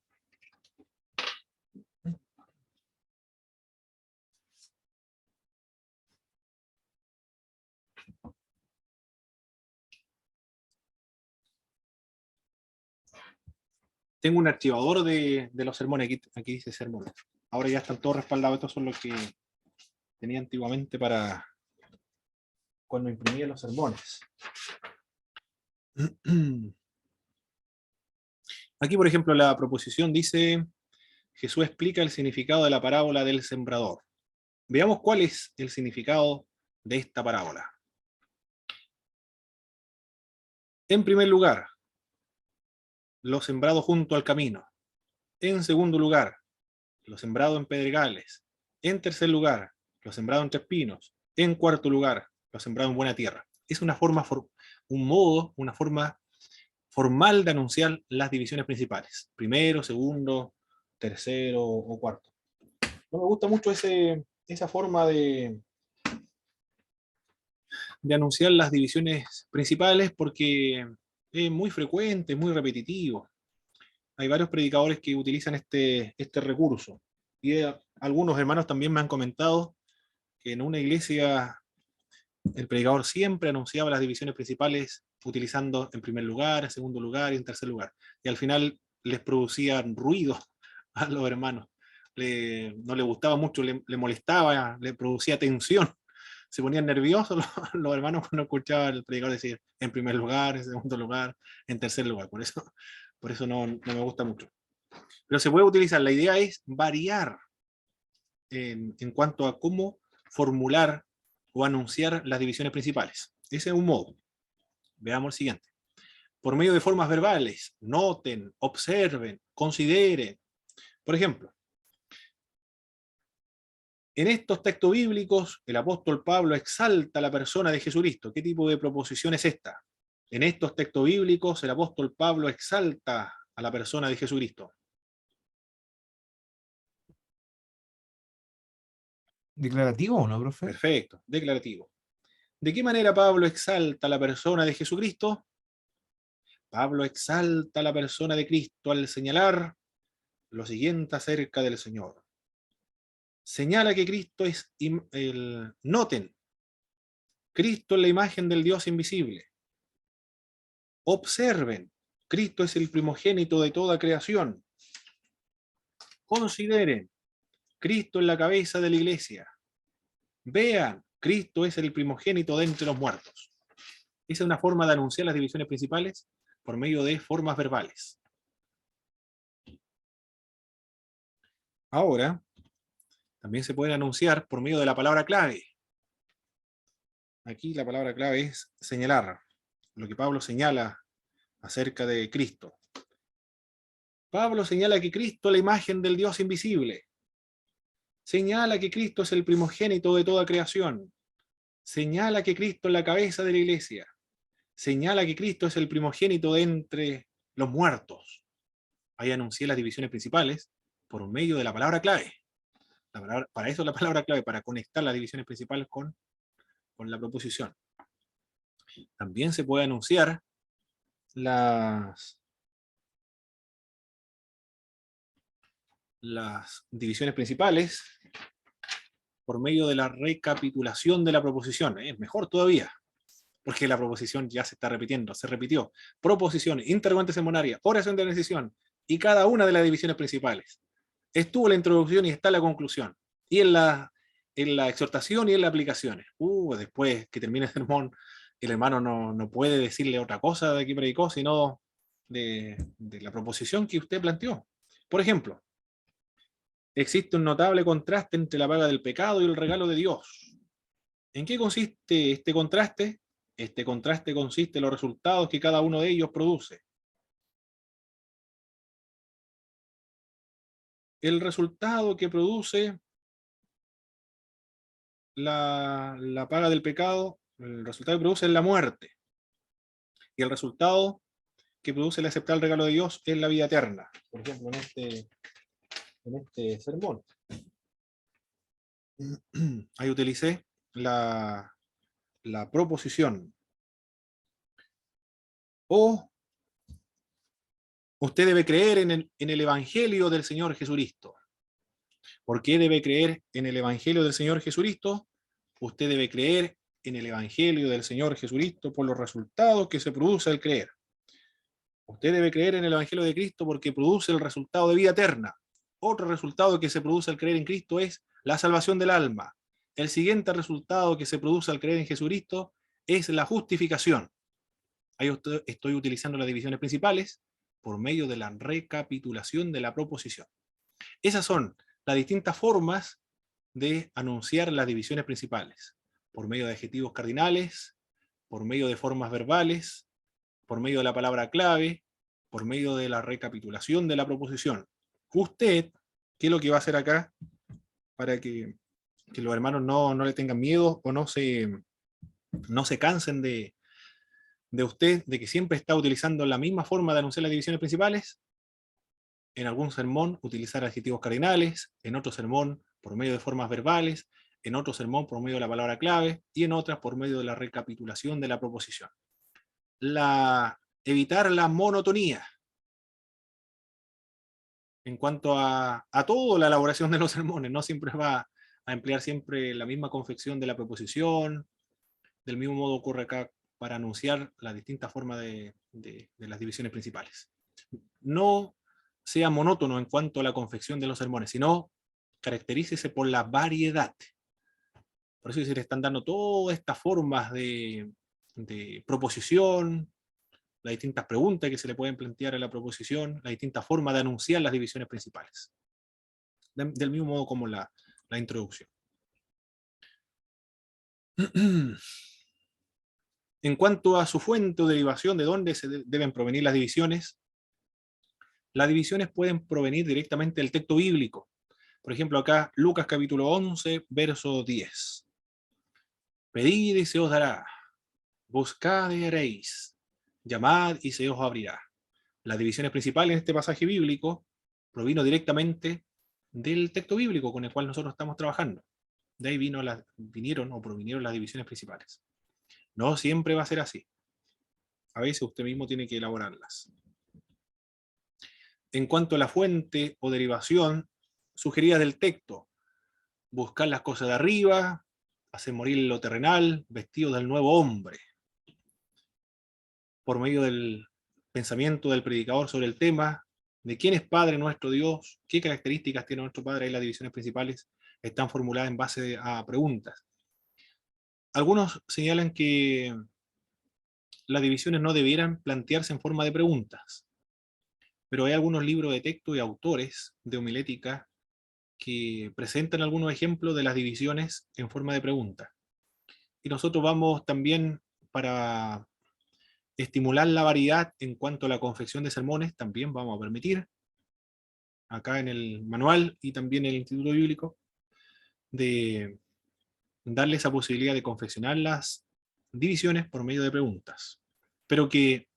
Tengo un archivador de los sermones, aquí dice sermones. Ahora ya están todos respaldados, estos son los que tenía antiguamente para cuando imprimía los sermones. Aquí, por ejemplo, la proposición dice, Jesús explica el significado de la parábola del sembrador. Veamos cuál es el significado de esta parábola. En primer lugar, lo sembrado junto al camino. En segundo lugar, lo sembrado en pedregales. En tercer lugar, lo sembrado entre espinos. En cuarto lugar, lo sembrado en buena tierra. Es una forma formal de anunciar las divisiones principales. Primero, segundo, tercero o cuarto. No me gusta mucho esa forma de anunciar las divisiones principales porque es muy frecuente, muy repetitivo. Hay varios predicadores que utilizan este recurso. Y algunos hermanos también me han comentado que en una iglesia el predicador siempre anunciaba las divisiones principales utilizando en primer lugar, en segundo lugar y en tercer lugar. Y al final les producía ruido a los hermanos. No les gustaba mucho, le molestaba, le producía tensión. Se ponían nerviosos los hermanos cuando escuchaban al predicador decir en primer lugar, en segundo lugar, en tercer lugar. Por eso no me gusta mucho. Pero se puede utilizar. La idea es variar en cuanto a cómo formular o anunciar las divisiones principales. Ese es un modo. Veamos el siguiente. Por medio de formas verbales, noten, observen, consideren. Por ejemplo, en estos textos bíblicos, el apóstol Pablo exalta la persona de Jesucristo. ¿Qué tipo de proposición es esta? En estos textos bíblicos, el apóstol Pablo exalta a la persona de Jesucristo. ¿Declarativo o no, profe? Perfecto, declarativo. ¿De qué manera Pablo exalta a la persona de Jesucristo? Pablo exalta a la persona de Cristo al señalar lo siguiente acerca del Señor. Señala que Cristo es noten, Cristo es la imagen del Dios invisible. Observen, Cristo es el primogénito de toda creación. Consideren, Cristo es la cabeza de la iglesia. Vean, Cristo es el primogénito de entre los muertos. Esa es una forma de anunciar las divisiones principales por medio de formas verbales. Ahora, también se pueden anunciar por medio de la palabra clave. Aquí la palabra clave es señalar, lo que Pablo señala acerca de Cristo. Pablo señala que Cristo es la imagen del Dios invisible. Señala que Cristo es el primogénito de toda creación. Señala que Cristo es la cabeza de la iglesia. Señala que Cristo es el primogénito de entre los muertos. Ahí anuncié las divisiones principales por medio de la palabra clave. Para eso es la palabra clave, para conectar las divisiones principales con la proposición. También se puede anunciar las divisiones principales por medio de la recapitulación de la proposición. Es mejor todavía, porque la proposición ya se está repitiendo, se repitió. Proposición, interrogante semonaria, oración de decisión, y cada una de las divisiones principales. Estuvo la introducción y está la conclusión. Y en la exhortación y en las aplicaciones. Después que termine el sermón, el hermano no puede decirle otra cosa de que predicó, sino de la proposición que usted planteó. Por ejemplo, existe un notable contraste entre la paga del pecado y el regalo de Dios. ¿En qué consiste este contraste? Este contraste consiste en los resultados que cada uno de ellos produce. El resultado que produce la paga del pecado, el resultado que produce es la muerte. Y el resultado que produce el aceptar el regalo de Dios es la vida eterna. Por ejemplo, en este sermón. Ahí utilicé la proposición. O usted debe creer en el Evangelio del Señor Jesucristo. ¿Por qué debe creer en el Evangelio del Señor Jesucristo? Usted debe creer en el Evangelio del Señor Jesucristo por los resultados que se produce al creer. Usted debe creer en el Evangelio de Cristo porque produce el resultado de vida eterna. Otro resultado que se produce al creer en Cristo es la salvación del alma. El siguiente resultado que se produce al creer en Jesucristo es la justificación. Ahí estoy utilizando las divisiones principales por medio de la recapitulación de la proposición. Esas son las distintas formas de anunciar las divisiones principales. Por medio de adjetivos cardinales, por medio de formas verbales, por medio de la palabra clave, por medio de la recapitulación de la proposición. Usted, ¿qué es lo que va a hacer acá? Para que los hermanos no le tengan miedo o no se cansen de usted, de que siempre está utilizando la misma forma de anunciar las divisiones principales. En algún sermón utilizar adjetivos cardinales, en otro sermón por medio de formas verbales, en otro sermón por medio de la palabra clave, y en otras por medio de la recapitulación de la proposición. Evitar la monotonía en cuanto a toda la elaboración de los sermones. No siempre va a emplear siempre la misma confección de la proposición. Del mismo modo ocurre acá para anunciar las distintas formas de las divisiones principales. No sea monótono en cuanto a la confección de los sermones, sino caracterícese por la variedad. Por eso se le están dando todas estas formas de proposición, las distintas preguntas que se le pueden plantear a la proposición, las distintas formas de anunciar las divisiones principales. Del mismo modo como la introducción. En cuanto a su fuente o derivación, de dónde se deben provenir las divisiones pueden provenir directamente del texto bíblico. Por ejemplo, acá, Lucas capítulo 11, verso 10. Pedid y se os dará, buscad y haréis, llamad y se os abrirá. Las divisiones principales en este pasaje bíblico provino directamente del texto bíblico con el cual nosotros estamos trabajando. De ahí provinieron las divisiones principales. No siempre va a ser así. A veces usted mismo tiene que elaborarlas. En cuanto a la fuente o derivación sugerida del texto, buscar las cosas de arriba, hacer morir lo terrenal, vestido del nuevo hombre. Por medio del pensamiento del predicador sobre el tema, de quién es Padre nuestro Dios, qué características tiene nuestro Padre, y las divisiones principales están formuladas en base a preguntas. Algunos señalan que las divisiones no debieran plantearse en forma de preguntas, pero hay algunos libros de texto y autores de homilética que presentan algunos ejemplos de las divisiones en forma de pregunta. Y nosotros vamos también, para estimular la variedad en cuanto a la confección de sermones, también vamos a permitir, acá en el manual y también en el Instituto Bíblico, de darle esa posibilidad de confeccionar las divisiones por medio de preguntas. Pero que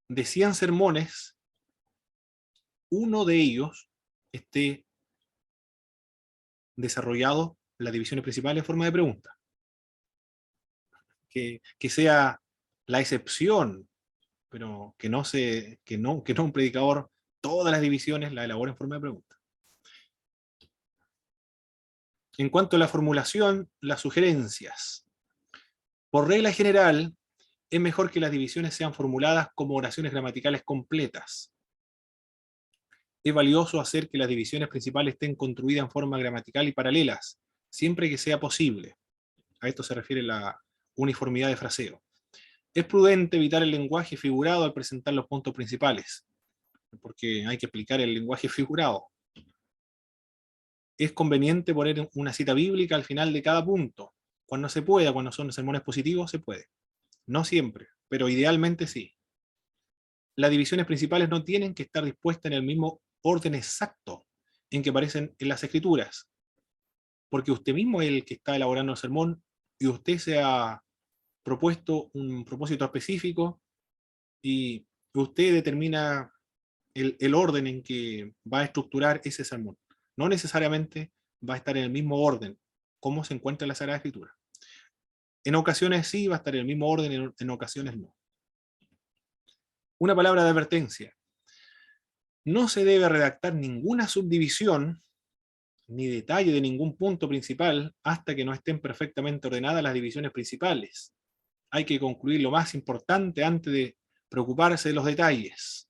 de 100 sermones, uno de ellos esté desarrollado, las divisiones principales, en forma de pregunta. Que sea la excepción, pero que no un predicador todas las divisiones la elabore en forma de pregunta. En cuanto a la formulación, las sugerencias. Por regla general, es mejor que las divisiones sean formuladas como oraciones gramaticales completas. Es valioso hacer que las divisiones principales estén construidas en forma gramatical y paralelas, siempre que sea posible. A esto se refiere la uniformidad de fraseo. Es prudente evitar el lenguaje figurado al presentar los puntos principales, porque hay que explicar el lenguaje figurado. Es conveniente poner una cita bíblica al final de cada punto. Cuando se pueda, cuando son sermones positivos, se puede. No siempre, pero idealmente sí. Las divisiones principales no tienen que estar dispuestas en el mismo orden exacto en que aparecen en las Escrituras, porque usted mismo es el que está elaborando el sermón y usted se ha propuesto un propósito específico y usted determina el orden en que va a estructurar ese sermón. No necesariamente va a estar en el mismo orden como se encuentra en la Sagrada Escritura. En ocasiones sí va a estar en el mismo orden, en ocasiones no. Una palabra de advertencia. No se debe redactar ninguna subdivisión ni detalle de ningún punto principal hasta que no estén perfectamente ordenadas las divisiones principales. Hay que concluir lo más importante antes de preocuparse de los detalles.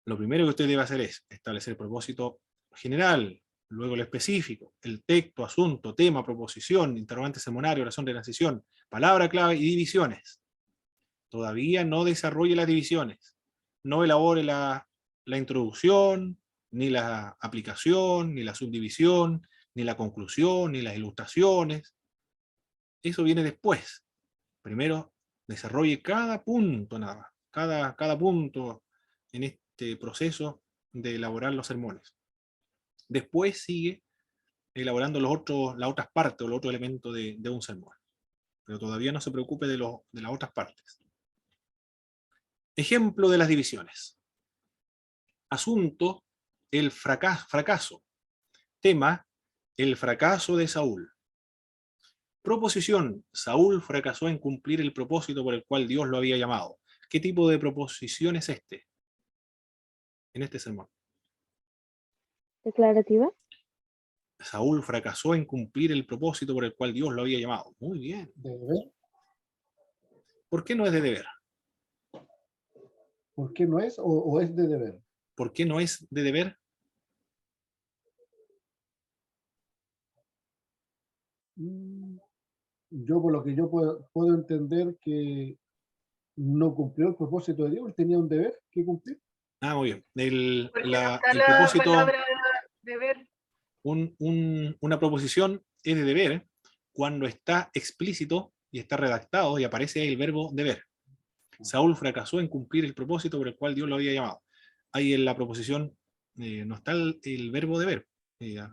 Lo primero que usted debe hacer es establecer el propósito general, luego lo específico, el texto, asunto, tema, proposición, interrogante sermonario, oración de transición, palabra clave y divisiones. Todavía no desarrolle las divisiones, no elabore la introducción, ni la aplicación, ni la subdivisión, ni la conclusión, ni las ilustraciones. Eso viene después. Primero, desarrolle cada punto nada más, cada punto en este proceso de elaborar los sermones. Después sigue elaborando las otras partes o los otros elementos de un sermón. Pero todavía no se preocupe de las otras partes. Ejemplo de las divisiones. Asunto, el fracaso. Tema, el fracaso de Saúl. Proposición, Saúl fracasó en cumplir el propósito por el cual Dios lo había llamado. ¿Qué tipo de proposición es este? En este sermón. Declarativa. Saúl fracasó en cumplir el propósito por el cual Dios lo había llamado. Muy bien. ¿De deber? ¿Por qué no es de deber? ¿Por qué no es o es de deber? ¿Por qué no es de deber? Yo, por lo que yo puedo entender, que no cumplió el propósito de Dios, él tenía un deber que cumplir. Ah, muy bien. El Porque no está la propósito, palabra deber. una proposición es de deber, cuando está explícito y está redactado y aparece ahí el verbo deber. Saúl fracasó en cumplir el propósito por el cual Dios lo había llamado. Ahí en la proposición no está el verbo deber.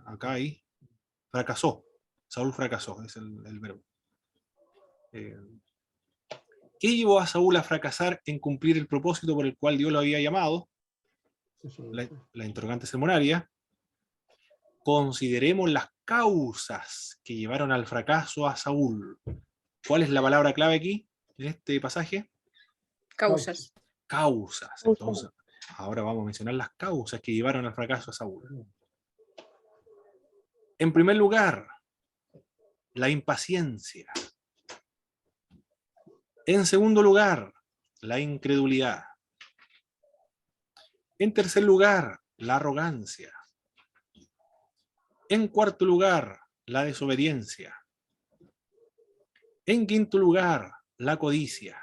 Acá ahí fracasó. Saúl fracasó, es el verbo. ¿Qué llevó a Saúl a fracasar en cumplir el propósito por el cual Dios lo había llamado? La interrogante sermonaria. Consideremos las causas que llevaron al fracaso a Saúl. ¿Cuál es la palabra clave aquí, en este pasaje? Causas. Causas. Entonces, ahora vamos a mencionar las causas que llevaron al fracaso a Saúl. En primer lugar, la impaciencia. En segundo lugar, la incredulidad. En tercer lugar, la arrogancia. En cuarto lugar, la desobediencia. En quinto lugar, la codicia.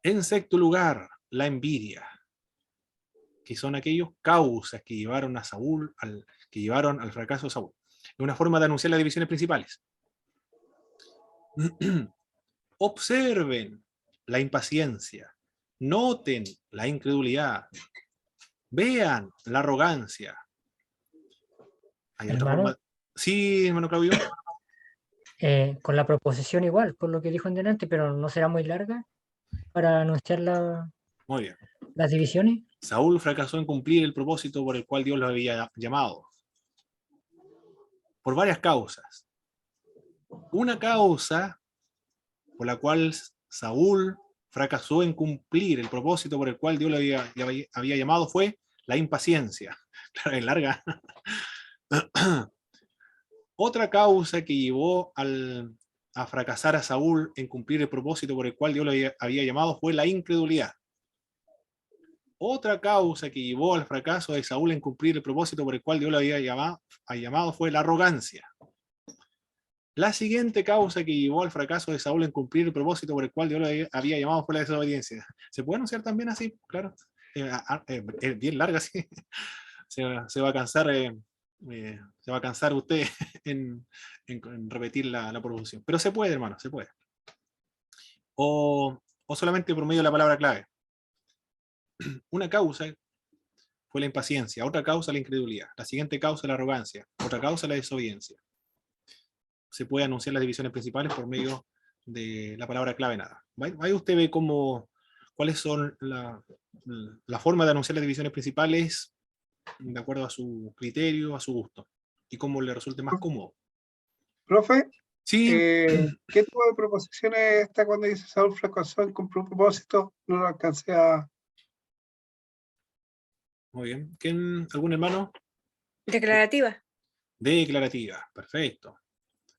En sexto lugar, la envidia, que son aquellos causas que llevaron a Saúl, que llevaron al fracaso de Saúl. Es una forma de anunciar las divisiones principales. Observen la impaciencia, noten la incredulidad, vean la arrogancia. ¿Hay otra Hermano, forma? Sí, hermano Claudio. con la proposición igual, con lo que dijo en delante, pero no será muy larga para anunciar Muy bien. las divisiones. Saúl fracasó en cumplir el propósito por el cual Dios lo había llamado. Por varias causas. Una causa por la cual Saúl fracasó en cumplir el propósito por el cual Dios lo había llamado fue la impaciencia. Claro, es larga. Otra causa que llevó a fracasar a Saúl en cumplir el propósito por el cual Dios lo había llamado fue la incredulidad. Otra causa que llevó al fracaso de Saúl en cumplir el propósito por el cual Dios lo había llamado fue la arrogancia. La siguiente causa que llevó al fracaso de Saúl en cumplir el propósito por el cual Dios lo había llamado fue la desobediencia. ¿Se puede anunciar también así? Claro. Es bien larga, sí. Se va a cansar, se va a cansar usted en repetir la proposición. Pero se puede, hermano, se puede. O solamente por medio de la palabra clave. Una causa fue la impaciencia, otra causa la incredulidad, la siguiente causa la arrogancia, otra causa la desobediencia. Se puede anunciar las divisiones principales por medio de la palabra clave nada. Ahí usted ve cuáles son la forma de anunciar las divisiones principales de acuerdo a su criterio, a su gusto, y cómo le resulte más cómodo. Profe, Sí. ¿qué tipo de proposición es esta cuando dice Saúl fracasó en cumplir un propósito? No lo alcancé a... Muy bien. ¿Algún hermano? Declarativa. Declarativa, perfecto.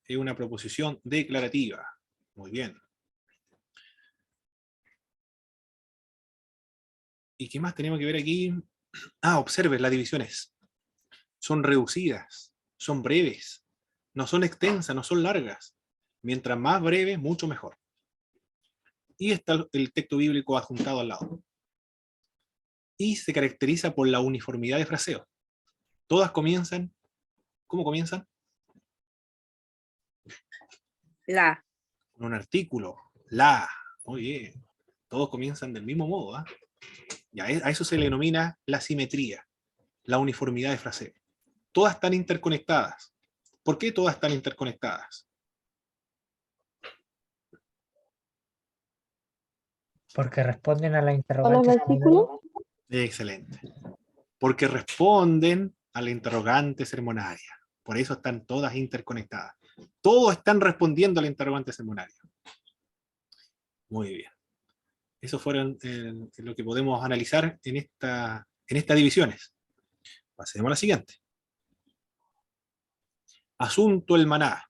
Es una proposición declarativa. Muy bien. ¿Y qué más tenemos que ver aquí? Observe las divisiones. Son reducidas, son breves, no son extensas, no son largas. Mientras más breve, mucho mejor. Y está el texto bíblico adjuntado al lado. Y se caracteriza por la uniformidad de fraseo. Todas comienzan, ¿cómo comienzan? La. Con un artículo, la. Muy bien. Todos comienzan del mismo modo. Y a eso se le denomina la simetría, la uniformidad de fraseo. Todas están interconectadas. ¿Por qué todas están interconectadas? Porque responden a la ¿Con los interrogante. versículos? Excelente. Porque responden a la interrogante sermonaria. Por eso están todas interconectadas. Todos están respondiendo a la interrogante sermonaria. Muy bien. Eso fueron lo que podemos analizar en estas divisiones. Pasemos a la siguiente. Asunto el maná.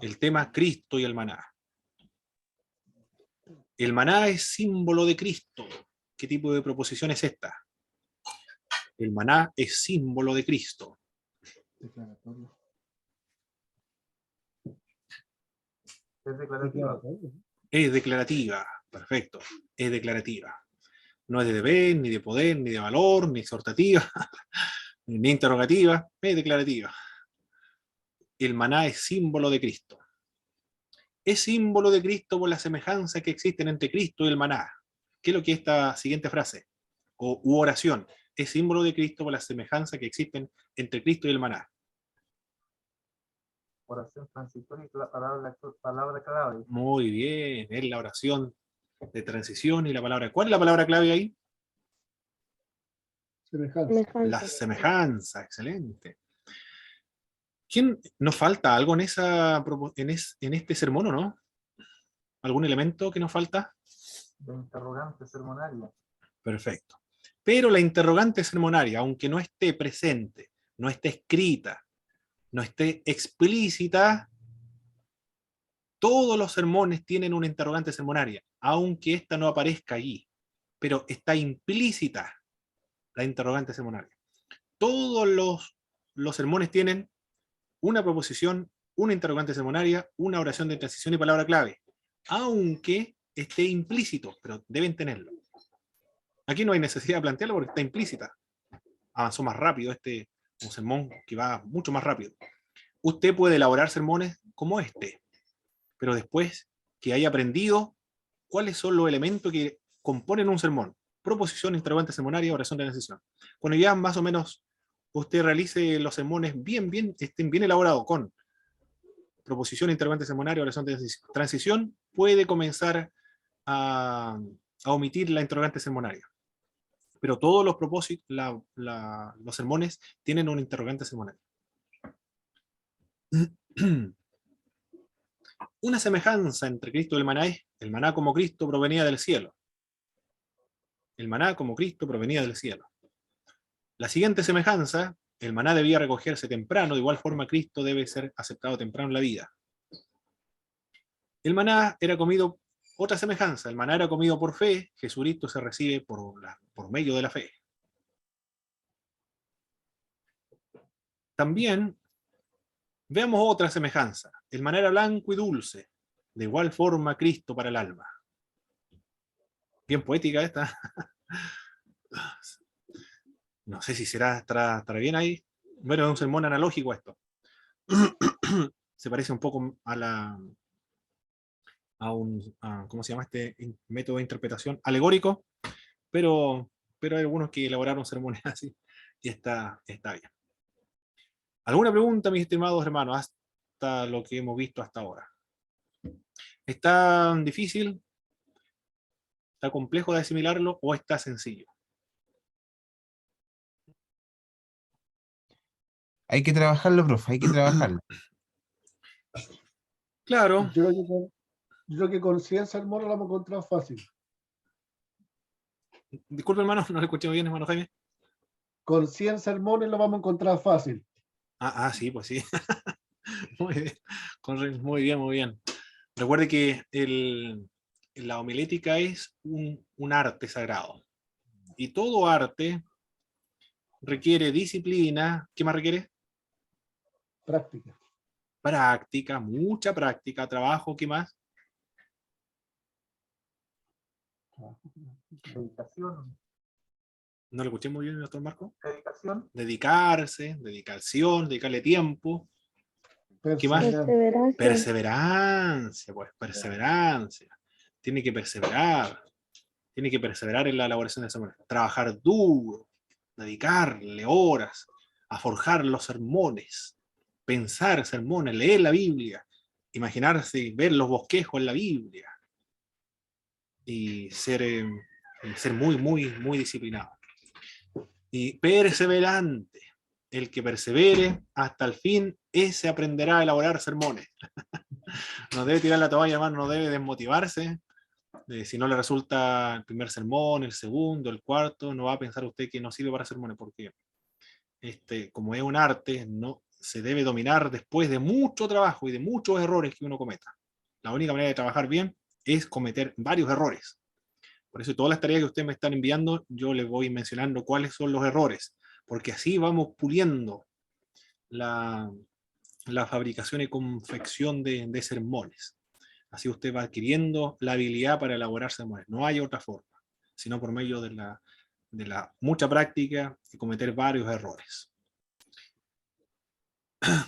El tema Cristo y el maná. El maná es símbolo de Cristo. ¿Qué tipo de proposición es esta? El maná es símbolo de Cristo. Es declarativa. Perfecto. Es declarativa. No es de deber, ni de poder, ni de valor, ni exhortativa, ni interrogativa. Es declarativa. el maná es símbolo de Cristo. Es símbolo de Cristo por la semejanza que existen entre Cristo y el maná. ¿Qué es lo que es esta siguiente frase? U oración. Es símbolo de Cristo por la semejanza que existen entre Cristo y el maná. Oración transitoria y palabra clave. Muy bien, es la oración de transición y la palabra. ¿Cuál es la palabra clave ahí? Semejanza. La semejanza, excelente. ¿Quién nos falta algo en en este sermón o no? ¿Algún elemento que nos falta? De interrogante sermonaria. Perfecto. Pero la interrogante sermonaria, aunque no esté presente, no esté escrita, no esté explícita, todos los sermones tienen una interrogante sermonaria, aunque ésta no aparezca allí, pero está implícita la interrogante sermonaria. Todos los sermones tienen una proposición, una interrogante sermonaria, una oración de transición y palabra clave, aunque esté implícito, pero deben tenerlo. Aquí no hay necesidad de plantearlo porque está implícita. Avanzó más rápido un sermón que va mucho más rápido. Usted puede elaborar sermones como este, pero después que haya aprendido cuáles son los elementos que componen un sermón. Proposición, interrogante sermonaria, oración de transición. Cuando ya más o menos usted realice los sermones estén bien elaborados con proposición, interrogante sermonaria, oración de transición, puede comenzar a omitir la interrogante sermonaria. Pero todos los propósitos, los sermones tienen un interrogante sermonario. Una semejanza entre Cristo y el maná es: el maná como Cristo provenía del cielo. El maná como Cristo provenía del cielo. La siguiente semejanza: el maná debía recogerse temprano, de igual forma Cristo debe ser aceptado temprano en la vida. El maná era comido, otra semejanza, el maná era comido por fe, Jesucristo se recibe por medio de la fe. También veamos otra semejanza, el maná era blanco y dulce, de igual forma Cristo para el alma. Bien poética esta. No sé si estará bien ahí. Bueno, es un sermón analógico esto. Se parece un poco ¿cómo se llama este método de interpretación? Alegórico, pero hay algunos que elaboraron sermones así, y está bien. ¿Alguna pregunta, mis estimados hermanos, hasta lo que hemos visto hasta ahora? ¿Está difícil? ¿Está complejo de asimilarlo o está sencillo? Hay que trabajarlo, profe, hay que trabajarlo. Claro. Yo creo que con 100 sermones lo hemos encontrado fácil. Disculpe, hermano, no le escuché bien, hermano Jaime. Con 100 sermones lo vamos a encontrar fácil. Sí, pues sí. Muy bien. Muy bien, muy bien. Recuerde que la homilética es un arte sagrado. Y todo arte requiere disciplina. ¿Qué más requiere? Práctica. Práctica, mucha práctica, trabajo. ¿Qué más? Dedicación. ¿No le escuché muy bien, doctor Marco? Dedicación. Dedicación, dedicarle tiempo. ¿Qué más? Perseverancia, pues, perseverancia. Tiene que perseverar. Tiene que perseverar en la elaboración de sermones. Trabajar duro, dedicarle horas a forjar los sermones, pensar sermones, leer la Biblia, imaginarse, ver los bosquejos en la Biblia y ser muy, muy, muy disciplinado. Y perseverante. El que persevere hasta el fin, ese aprenderá a elaborar sermones. No debe tirar la toalla, hermano, no debe desmotivarse. Si no le resulta el primer sermón, el segundo, el cuarto, no va a pensar usted que no sirve para sermones, porque como es un arte, no se debe dominar después de mucho trabajo y de muchos errores que uno cometa. La única manera de trabajar bien es cometer varios errores. Por eso todas las tareas que ustedes me están enviando, yo les voy mencionando cuáles son los errores, porque así vamos puliendo la fabricación y confección de sermones. Así usted va adquiriendo la habilidad para elaborar sermones. No hay otra forma, sino por medio de la mucha práctica y cometer varios errores.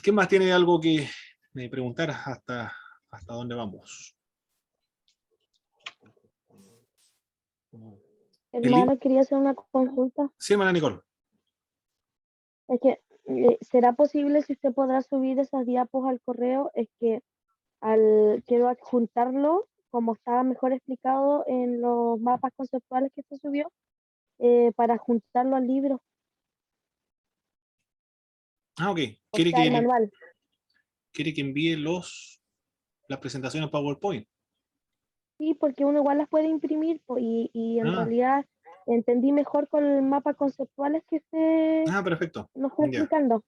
¿Quién más tiene algo que preguntar hasta dónde vamos? Hermano, quería hacer una consulta. Sí, hermana Nicole. Es que, ¿será posible si usted podrá subir esas diapos al correo? Es que quiero adjuntarlo, como estaba mejor explicado en los mapas conceptuales que se subió, para juntarlo al libro, Ah, ok. o sea, al manual. ¿Quiere que envíe las presentaciones PowerPoint? Sí, porque uno igual las puede imprimir, po, y en Ah. realidad entendí mejor con el mapa conceptuales que usted Perfecto. nos está Ya. explicando.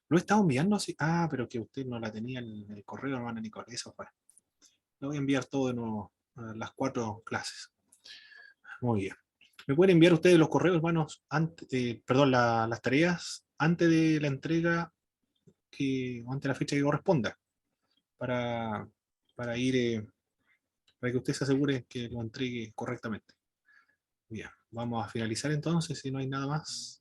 Lo he estado enviando así. Pero que usted no la tenía en el correo, hermana Nicole. Eso fue. Lo voy a enviar todo de nuevo, las 4 clases. Muy bien. ¿Me pueden enviar ustedes los correos, hermanos, las tareas antes de la entrega o antes de la fecha que corresponda? Para ir, para que usted se asegure que lo entregue correctamente. Bien, vamos a finalizar entonces, si no hay nada más.